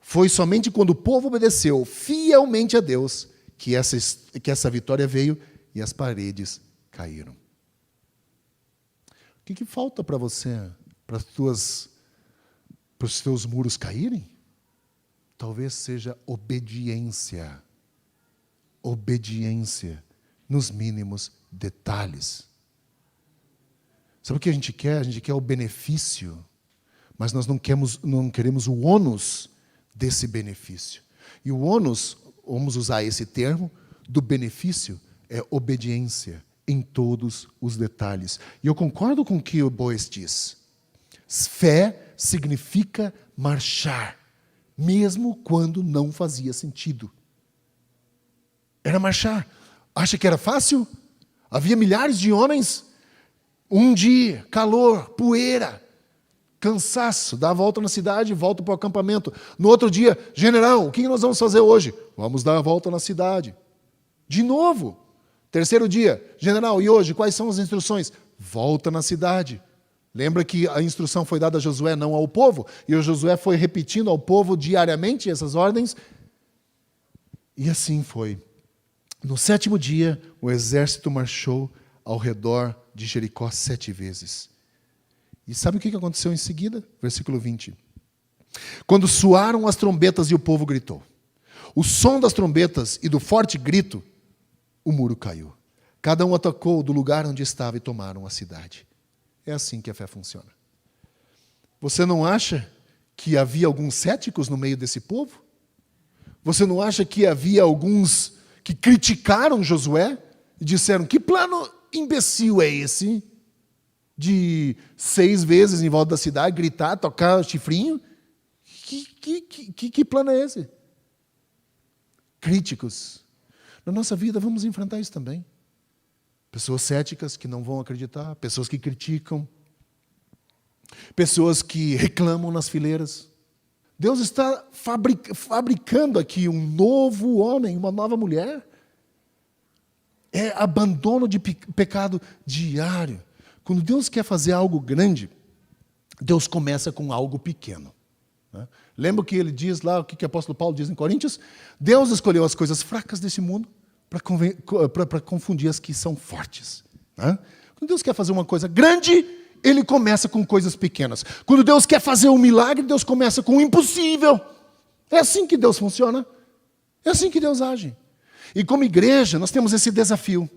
Foi somente quando o povo obedeceu fielmente a Deus que essa vitória veio e as paredes caíram. O que falta para você, para os teus muros caírem? Talvez seja obediência. Obediência nos mínimos detalhes. Sabe o que a gente quer? A gente quer o benefício, mas nós não queremos o ônus desse benefício. E o ônus, vamos usar esse termo, do benefício é obediência em todos os detalhes. E eu concordo com o que o Boyce diz. Fé significa marchar, mesmo quando não fazia sentido. Era marchar. Acha que era fácil? Havia milhares de homens. Um dia, calor, poeira, cansaço, dá a volta na cidade e volta para o acampamento. No outro dia, general, o que nós vamos fazer hoje? Vamos dar a volta na cidade. De novo. 3º dia, general, e hoje, quais são as instruções? Volta na cidade. Lembra que a instrução foi dada a Josué, não ao povo? E o Josué foi repetindo ao povo diariamente essas ordens. E assim foi. No 7º dia, o exército marchou ao redor de Jericó 7 vezes. E sabe o que aconteceu em seguida? Versículo 20. Quando soaram as trombetas e o povo gritou. O som das trombetas e do forte grito, o muro caiu. Cada um atacou do lugar onde estava e tomaram a cidade. É assim que a fé funciona. Você não acha que havia alguns céticos no meio desse povo? Você não acha que havia alguns que criticaram Josué e disseram, que plano imbecil é esse? De 6 vezes em volta da cidade, gritar, tocar chifrinho? Que plano é esse? Críticos. Na nossa vida, vamos enfrentar isso também. Pessoas céticas que não vão acreditar, pessoas que criticam, pessoas que reclamam nas fileiras. Deus está fabricando aqui um novo homem, uma nova mulher. É abandono de pecado diário. Quando Deus quer fazer algo grande, Deus começa com algo pequeno. Lembra o que ele diz lá, o que o apóstolo Paulo diz em Coríntios? Deus escolheu as coisas fracas desse mundo para confundir as que são fortes. Quando Deus quer fazer uma coisa grande, Ele começa com coisas pequenas. Quando Deus quer fazer um milagre, Deus começa com o impossível. É assim que Deus funciona. É assim que Deus age. E como igreja, nós temos esse desafio.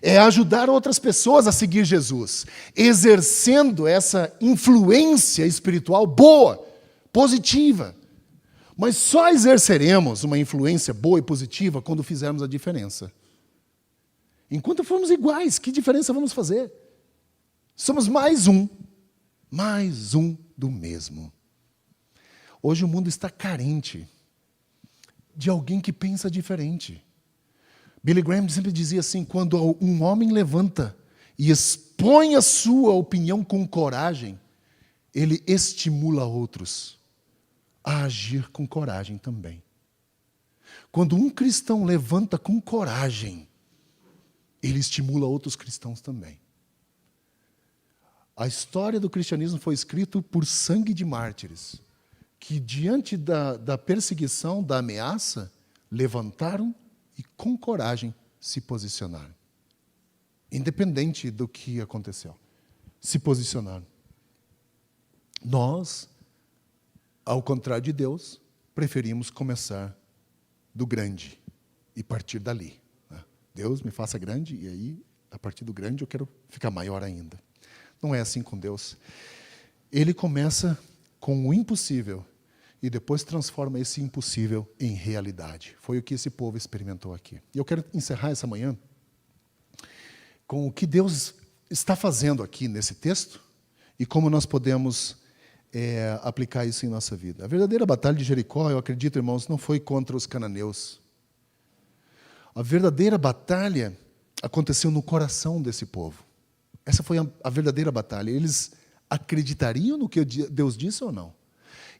É ajudar outras pessoas a seguir Jesus, exercendo essa influência espiritual boa, positiva. Mas só exerceremos uma influência boa e positiva quando fizermos a diferença. Enquanto formos iguais, que diferença vamos fazer? Somos mais um do mesmo. Hoje o mundo está carente de alguém que pensa diferente. Billy Graham sempre dizia assim, quando um homem levanta e expõe a sua opinião com coragem, ele estimula outros a agir com coragem também. Quando um cristão levanta com coragem, ele estimula outros cristãos também. A história do cristianismo foi escrita por sangue de mártires, que diante da perseguição, da ameaça, levantaram e com coragem se posicionaram. Independente do que aconteceu, se posicionaram. Nós, ao contrário de Deus, preferimos começar do grande e partir dali. Deus me faça grande e aí, a partir do grande, eu quero ficar maior ainda. Não é assim com Deus. Ele começa com o impossível e depois transforma esse impossível em realidade. Foi o que esse povo experimentou aqui. E eu quero encerrar essa manhã com o que Deus está fazendo aqui nesse texto e como nós podemos aplicar isso em nossa vida. A verdadeira batalha de Jericó, eu acredito, irmãos, não foi contra os cananeus. A verdadeira batalha aconteceu no coração desse povo. Essa foi a verdadeira batalha. Eles acreditariam no que Deus disse ou não?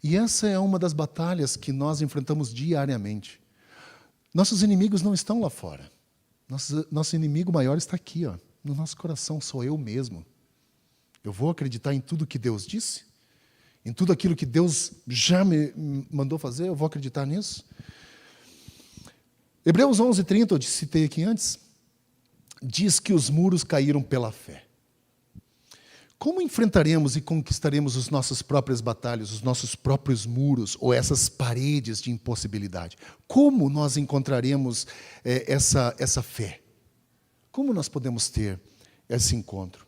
E essa é uma das batalhas que nós enfrentamos diariamente. Nossos inimigos não estão lá fora. Nosso inimigo maior está aqui, ó, no nosso coração, sou eu mesmo. Eu vou acreditar em tudo que Deus disse? Em tudo aquilo que Deus já me mandou fazer? Eu vou acreditar nisso? Hebreus 11:30, eu citei aqui antes, diz que os muros caíram pela fé. Como enfrentaremos e conquistaremos as nossas próprias batalhas, os nossos próprios muros, ou essas paredes de impossibilidade? Como nós encontraremos essa fé? Como nós podemos ter esse encontro?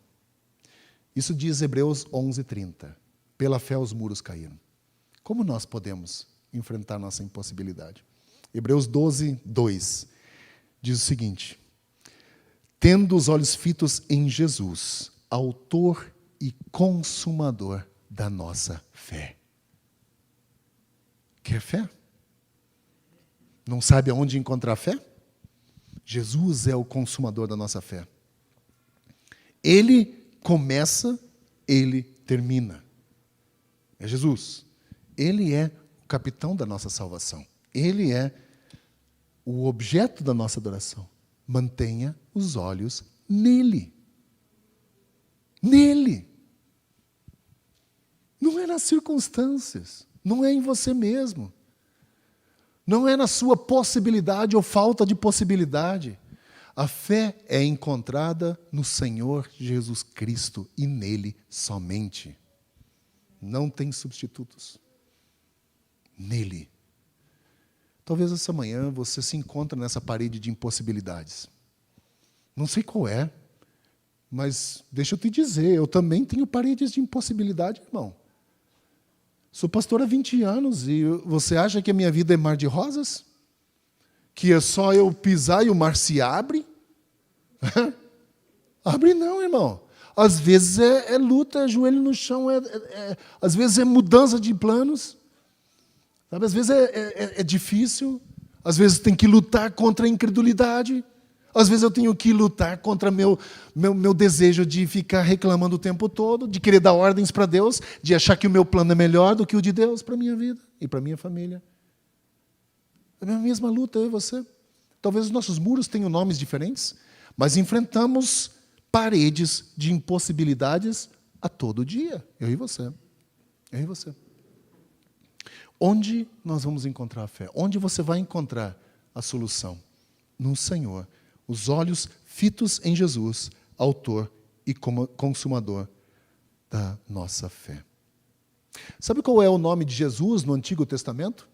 Isso diz Hebreus 11:30. Pela fé os muros caíram. Como nós podemos enfrentar nossa impossibilidade? Hebreus 12:2 diz o seguinte: tendo os olhos fitos em Jesus, autor e consumador da nossa fé. Quer fé? Não sabe aonde encontrar fé? Jesus é o consumador da nossa fé. Ele começa, ele termina. É Jesus. Ele é o capitão da nossa salvação. Ele é o objeto da nossa adoração. Mantenha os olhos nele. Nele. Não é nas circunstâncias. Não é em você mesmo. Não é na sua possibilidade ou falta de possibilidade. A fé é encontrada no Senhor Jesus Cristo e nele somente. Não tem substitutos. Nele. Talvez essa manhã você se encontre nessa parede de impossibilidades. Não sei qual é, mas deixa eu te dizer, eu também tenho paredes de impossibilidade, irmão. Sou pastor há 20 anos e você acha que a minha vida é mar de rosas? Que é só eu pisar e o mar se abre? Abre não, irmão. Às vezes é luta, é joelho no chão, às vezes é mudança de planos. Sabe? Às vezes é difícil, às vezes tem que lutar contra a incredulidade, às vezes eu tenho que lutar contra meu desejo de ficar reclamando o tempo todo, de querer dar ordens para Deus, de achar que o meu plano é melhor do que o de Deus para a minha vida e para a minha família. É a mesma luta, eu e você. Talvez os nossos muros tenham nomes diferentes, mas enfrentamos paredes de impossibilidades a todo dia, eu e você. Eu e você. Onde nós vamos encontrar a fé? Onde você vai encontrar a solução? No Senhor. Os olhos fitos em Jesus, autor e consumador da nossa fé. Sabe qual é o nome de Jesus no Antigo Testamento?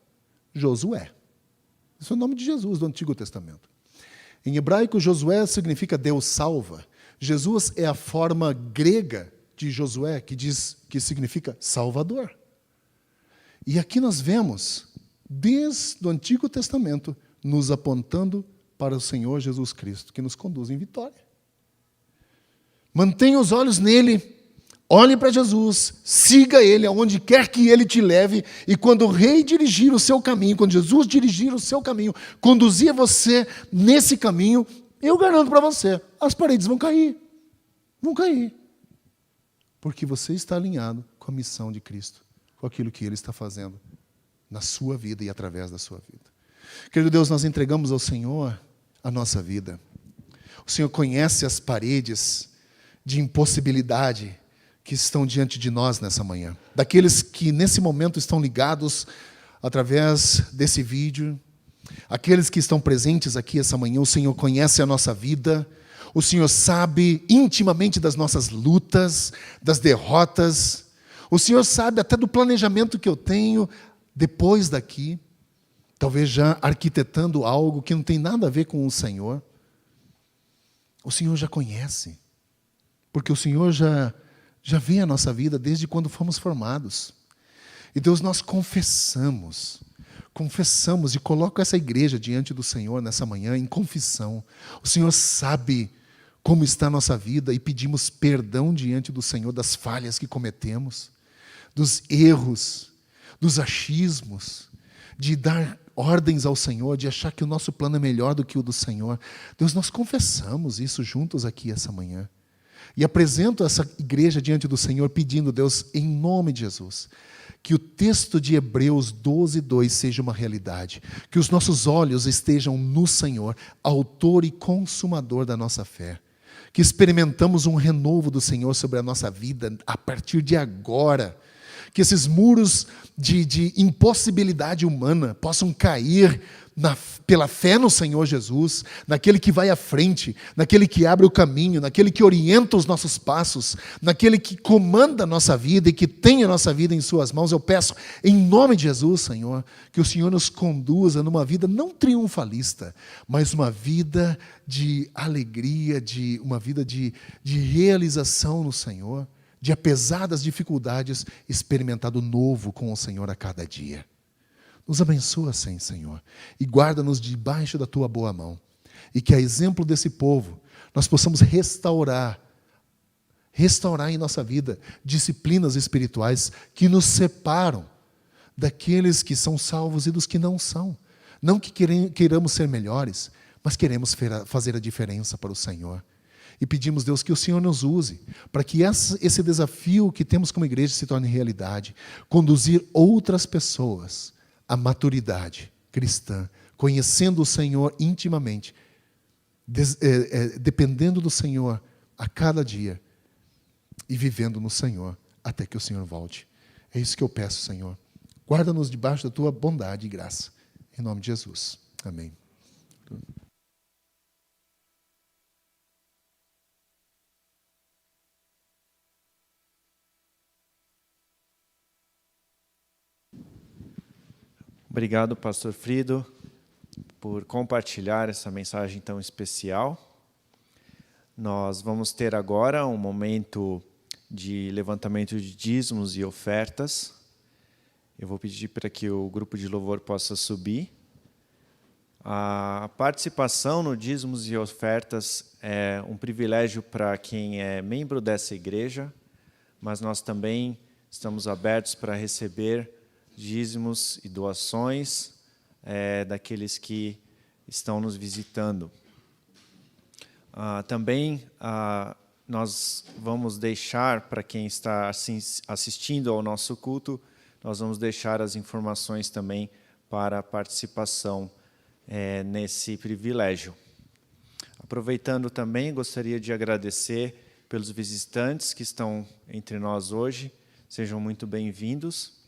Josué. Esse é o nome de Jesus do Antigo Testamento. Em hebraico, Josué significa Deus salva. Jesus é a forma grega de Josué, que significa Salvador. E aqui nós vemos, desde o Antigo Testamento, nos apontando para o Senhor Jesus Cristo, que nos conduz em vitória. Mantenha os olhos nele, olhe para Jesus, siga ele aonde quer que ele te leve, e quando o Rei dirigir o seu caminho, quando Jesus dirigir o seu caminho, conduzir você nesse caminho, eu garanto para você, as paredes vão cair. Vão cair. Porque você está alinhado com a missão de Cristo, com aquilo que Ele está fazendo na sua vida e através da sua vida. Querido Deus, nós entregamos ao Senhor a nossa vida. O Senhor conhece as paredes de impossibilidade que estão diante de nós nessa manhã. Daqueles que nesse momento estão ligados através desse vídeo, aqueles que estão presentes aqui essa manhã, o Senhor conhece a nossa vida, o Senhor sabe intimamente das nossas lutas, das derrotas, o Senhor sabe até do planejamento que eu tenho depois daqui, talvez já arquitetando algo que não tem nada a ver com o Senhor. O Senhor já conhece, porque o Senhor já vê a nossa vida desde quando fomos formados. E Deus, nós confessamos e coloco essa igreja diante do Senhor nessa manhã em confissão. O Senhor sabe como está a nossa vida e pedimos perdão diante do Senhor das falhas que cometemos, dos erros, dos achismos, de dar ordens ao Senhor, de achar que o nosso plano é melhor do que o do Senhor. Deus, nós confessamos isso juntos aqui essa manhã. E apresento essa igreja diante do Senhor, pedindo, Deus, em nome de Jesus, que o texto de Hebreus 12:2 seja uma realidade, que os nossos olhos estejam no Senhor, autor e consumador da nossa fé, que experimentamos um renovo do Senhor sobre a nossa vida a partir de agora, que esses muros de impossibilidade humana possam cair pela fé no Senhor Jesus, naquele que vai à frente, naquele que abre o caminho, naquele que orienta os nossos passos, naquele que comanda a nossa vida e que tem a nossa vida em suas mãos. Eu peço, em nome de Jesus, Senhor, que o Senhor nos conduza numa vida não triunfalista, mas uma vida de alegria, uma vida de realização no Senhor, de, apesar das dificuldades, experimentar o novo com o Senhor a cada dia. Nos abençoa, assim, Senhor, e guarda-nos debaixo da Tua boa mão. E que, a exemplo desse povo, nós possamos restaurar em nossa vida disciplinas espirituais que nos separam daqueles que são salvos e dos que não são. Não que queiramos ser melhores, mas queremos fazer a diferença para o Senhor. E pedimos, Deus, que o Senhor nos use para que esse desafio que temos como igreja se torne realidade, conduzir outras pessoas à maturidade cristã, conhecendo o Senhor intimamente, dependendo do Senhor a cada dia e vivendo no Senhor até que o Senhor volte. É isso que eu peço, Senhor. Guarda-nos debaixo da Tua bondade e graça. Em nome de Jesus. Amém. Obrigado, pastor Frido, por compartilhar essa mensagem tão especial. Nós vamos ter agora um momento de levantamento de dízimos e ofertas. Eu vou pedir para que o grupo de louvor possa subir. A participação no dízimos e ofertas é um privilégio para quem é membro dessa igreja, mas nós também estamos abertos para receber dízimos e doações daqueles que estão nos visitando. Também nós vamos deixar, para quem está assistindo ao nosso culto, nós vamos deixar as informações também para a participação nesse privilégio. Aproveitando também, gostaria de agradecer pelos visitantes que estão entre nós hoje. Sejam muito bem-vindos.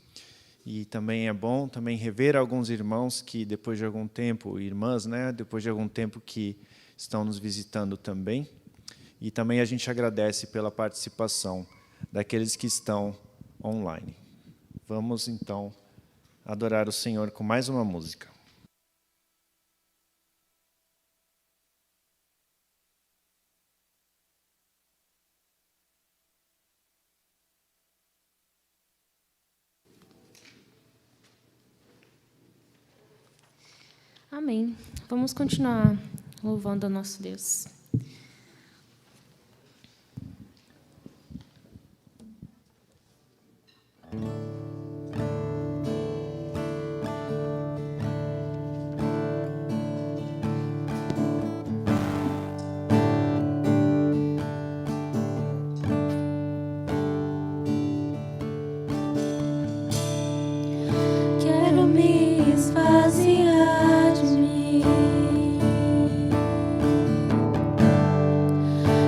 E também é bom também rever alguns irmãos que depois de algum tempo, irmãs, né, depois de algum tempo que estão nos visitando também. E também a gente agradece pela participação daqueles que estão online. Vamos então adorar o Senhor com mais uma música. Amém. Vamos continuar louvando ao nosso Deus. Quero me esvaziar de mim.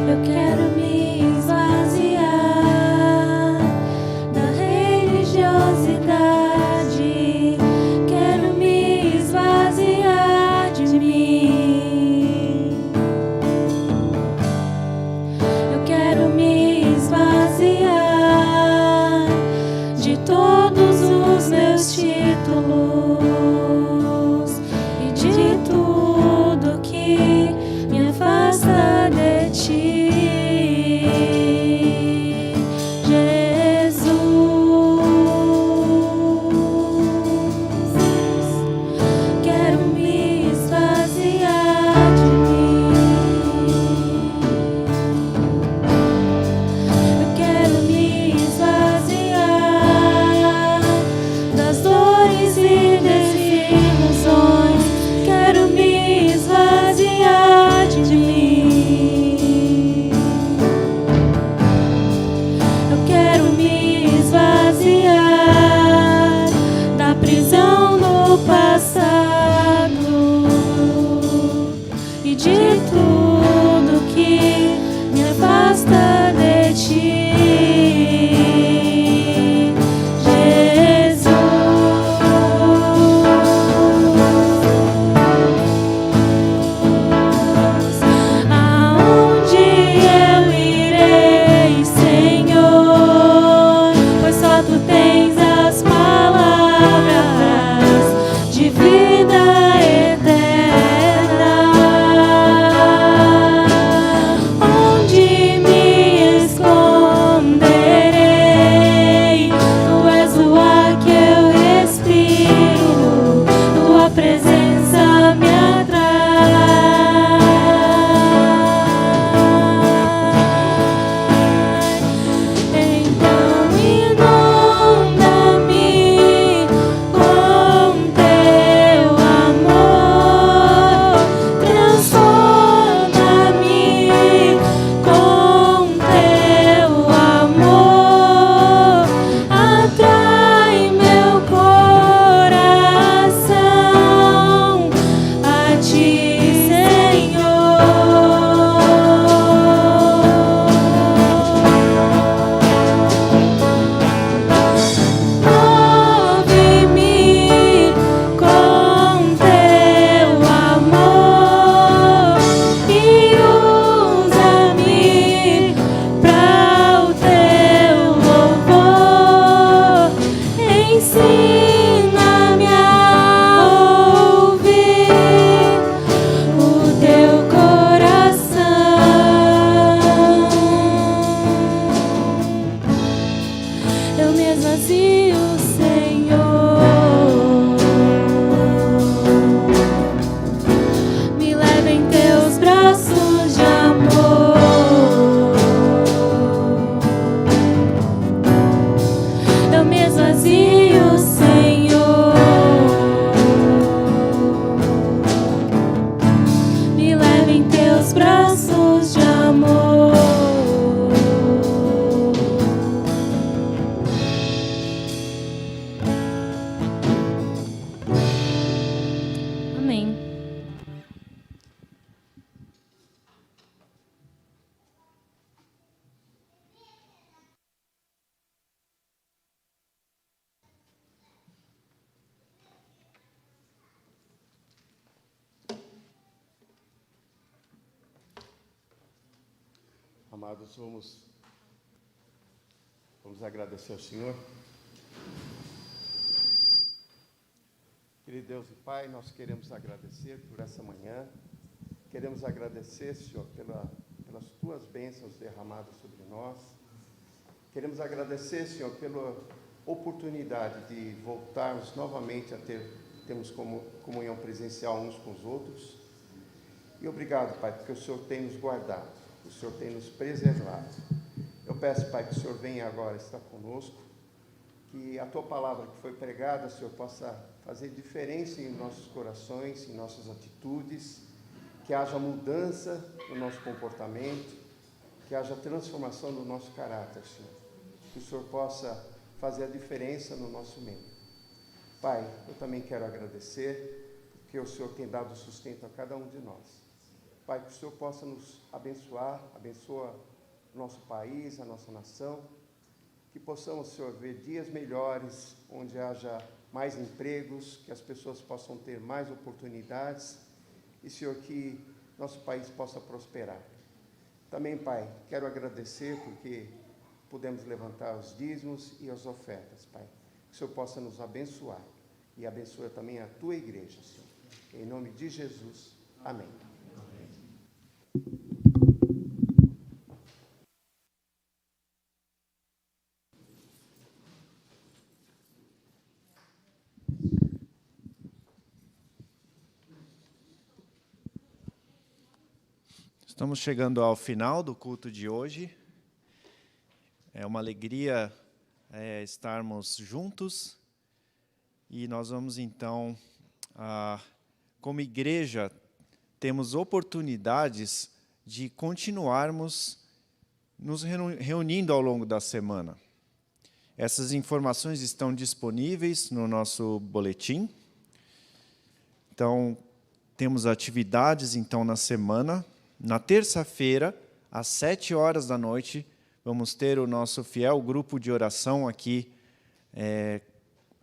Eu quero me esvaziar da religiosidade. Quero me esvaziar de mim. Eu quero me esvaziar de todos os meus títulos e de tudo que me afasta de ti, Jesus. Quero me esvaziar de mim. Eu quero me esvaziar das dores e desilusões. Quero me esvaziar de mim. Eu quero me esvaziar da prisão do passado e de tudo que me afasta de ti, Jesus. Aonde eu irei, Senhor? Pois só tu tens as palavras de vida eterna. Onde me esconderei? Tu és o ar que eu respiro, tua presença me atrai. Então inunda-me com teu amor, transforma-me com teu amor, atrai meu coração a ti, Move-me com teu amor e usa-me para o teu louvor. Ensina-me a ouvir o teu coração. Eu me esvazio, Senhor. Me leva em teus braços de amor. Eu me esvazio, Senhor. Me leva em teus braços de amor. Amém. Amados, vamos agradecer ao Senhor. Querido Deus e Pai, nós queremos agradecer por essa manhã. Queremos agradecer, Senhor, pelas Tuas bênçãos derramadas sobre nós. Queremos agradecer, Senhor, pela oportunidade de voltarmos novamente a ter temos comunhão presencial uns com os outros. E obrigado, Pai, porque o Senhor tem nos guardado, o Senhor tem nos preservado. Eu peço, Pai, que o Senhor venha agora estar conosco, que a Tua palavra que foi pregada, Senhor, possa fazer diferença em nossos corações, em nossas atitudes, que haja mudança no nosso comportamento, que haja transformação no nosso caráter, Senhor. Que o Senhor possa fazer a diferença no nosso meio. Pai, eu também quero agradecer, porque o Senhor tem dado sustento a cada um de nós. Pai, que o Senhor possa nos abençoar, abençoa o nosso país, a nossa nação, que possamos, Senhor, ver dias melhores, onde haja mais empregos, que as pessoas possam ter mais oportunidades, e, Senhor, que nosso país possa prosperar. Também, Pai, quero agradecer porque pudemos levantar os dízimos e as ofertas, Pai. Que o Senhor possa nos abençoar e abençoe também a Tua igreja, Senhor. Em nome de Jesus. Amém. Estamos chegando ao final do culto de hoje. É uma alegria estarmos juntos e nós vamos então, como igreja, temos oportunidades de continuarmos nos reunindo ao longo da semana. Essas informações estão disponíveis no nosso boletim. Então, temos atividades então na semana. Na terça-feira, às 19h, vamos ter o nosso fiel grupo de oração aqui,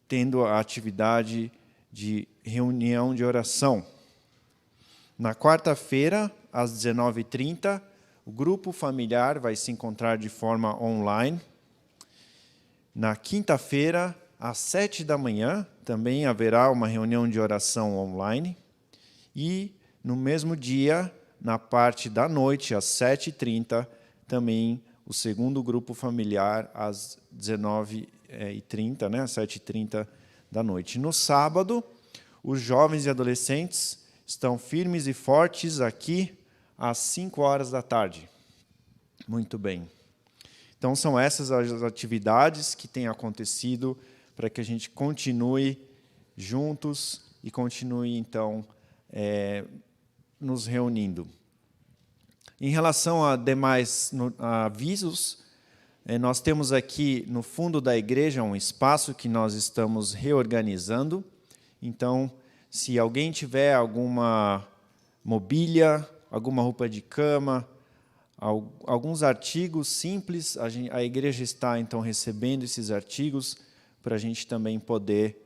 tendo a atividade de reunião de oração. Na quarta-feira, às 19h30, o grupo familiar vai se encontrar de forma online. Na quinta-feira, às 7h, também haverá uma reunião de oração online. E, no mesmo dia, na parte da noite, às 7h30, também o segundo grupo familiar, às 19h30, às 7h30 da noite. No sábado, os jovens e adolescentes estão firmes e fortes aqui às 5h. Muito bem. Então, são essas as atividades que têm acontecido para que a gente continue juntos e continue, então, nos reunindo. Em relação a demais avisos, nós temos aqui no fundo da igreja um espaço que nós estamos reorganizando. Então, se alguém tiver alguma mobília, alguma roupa de cama, alguns artigos simples, a igreja está então recebendo esses artigos para a gente também poder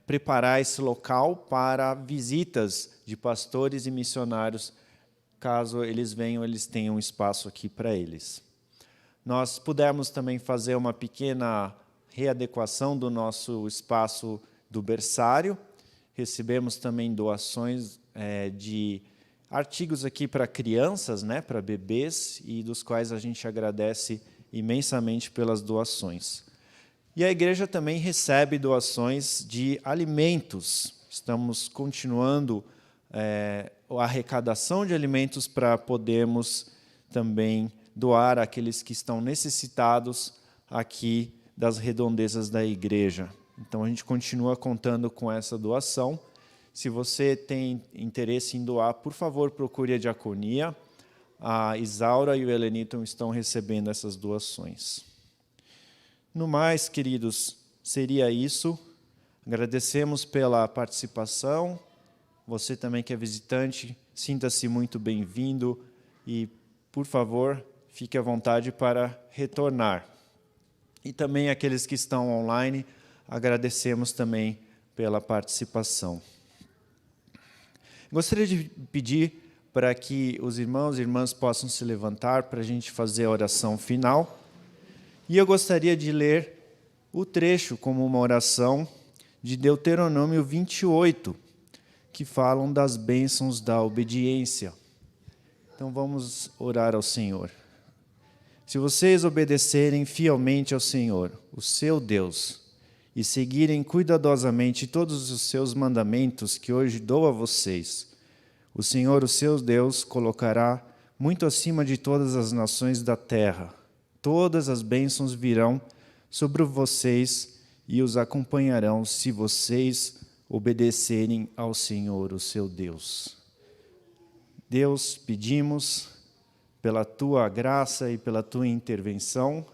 preparar esse local para visitas de pastores e missionários. Caso eles venham, eles tenham espaço aqui para eles. Nós pudemos também fazer uma pequena readequação do nosso espaço do berçário. Recebemos também doações de artigos aqui para crianças, para bebês, e dos quais a gente agradece imensamente pelas doações. E a igreja também recebe doações de alimentos. Estamos continuando a arrecadação de alimentos para podermos também doar àqueles que estão necessitados aqui das redondezas da igreja. Então, a gente continua contando com essa doação. Se você tem interesse em doar, por favor, procure a diaconia. A Isaura e o Heleniton estão recebendo essas doações. No mais, queridos, seria isso. Agradecemos pela participação. Você também que é visitante, sinta-se muito bem-vindo e, por favor, fique à vontade para retornar. E também aqueles que estão online, agradecemos também pela participação. Gostaria de pedir para que os irmãos e irmãs possam se levantar para a gente fazer a oração final. E eu gostaria de ler o trecho como uma oração de Deuteronômio 28, que falam das bênçãos da obediência. Então vamos orar ao Senhor. Se vocês obedecerem fielmente ao Senhor, o seu Deus, e seguirem cuidadosamente todos os seus mandamentos que hoje dou a vocês, o Senhor, o seu Deus, colocará muito acima de todas as nações da terra. Todas as bênçãos virão sobre vocês e os acompanharão se vocês obedecerem ao Senhor, o seu Deus. Deus, pedimos pela tua graça e pela tua intervenção,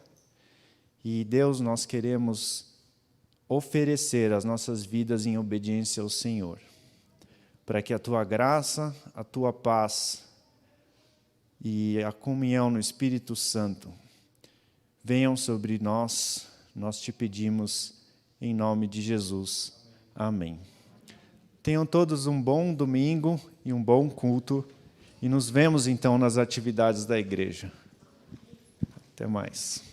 e Deus, nós queremos oferecer as nossas vidas em obediência ao Senhor, para que a tua graça, a tua paz e a comunhão no Espírito Santo venham sobre nós. Nós te pedimos em nome de Jesus. Amém. Tenham todos um bom domingo e um bom culto, e nos vemos então nas atividades da igreja. Até mais.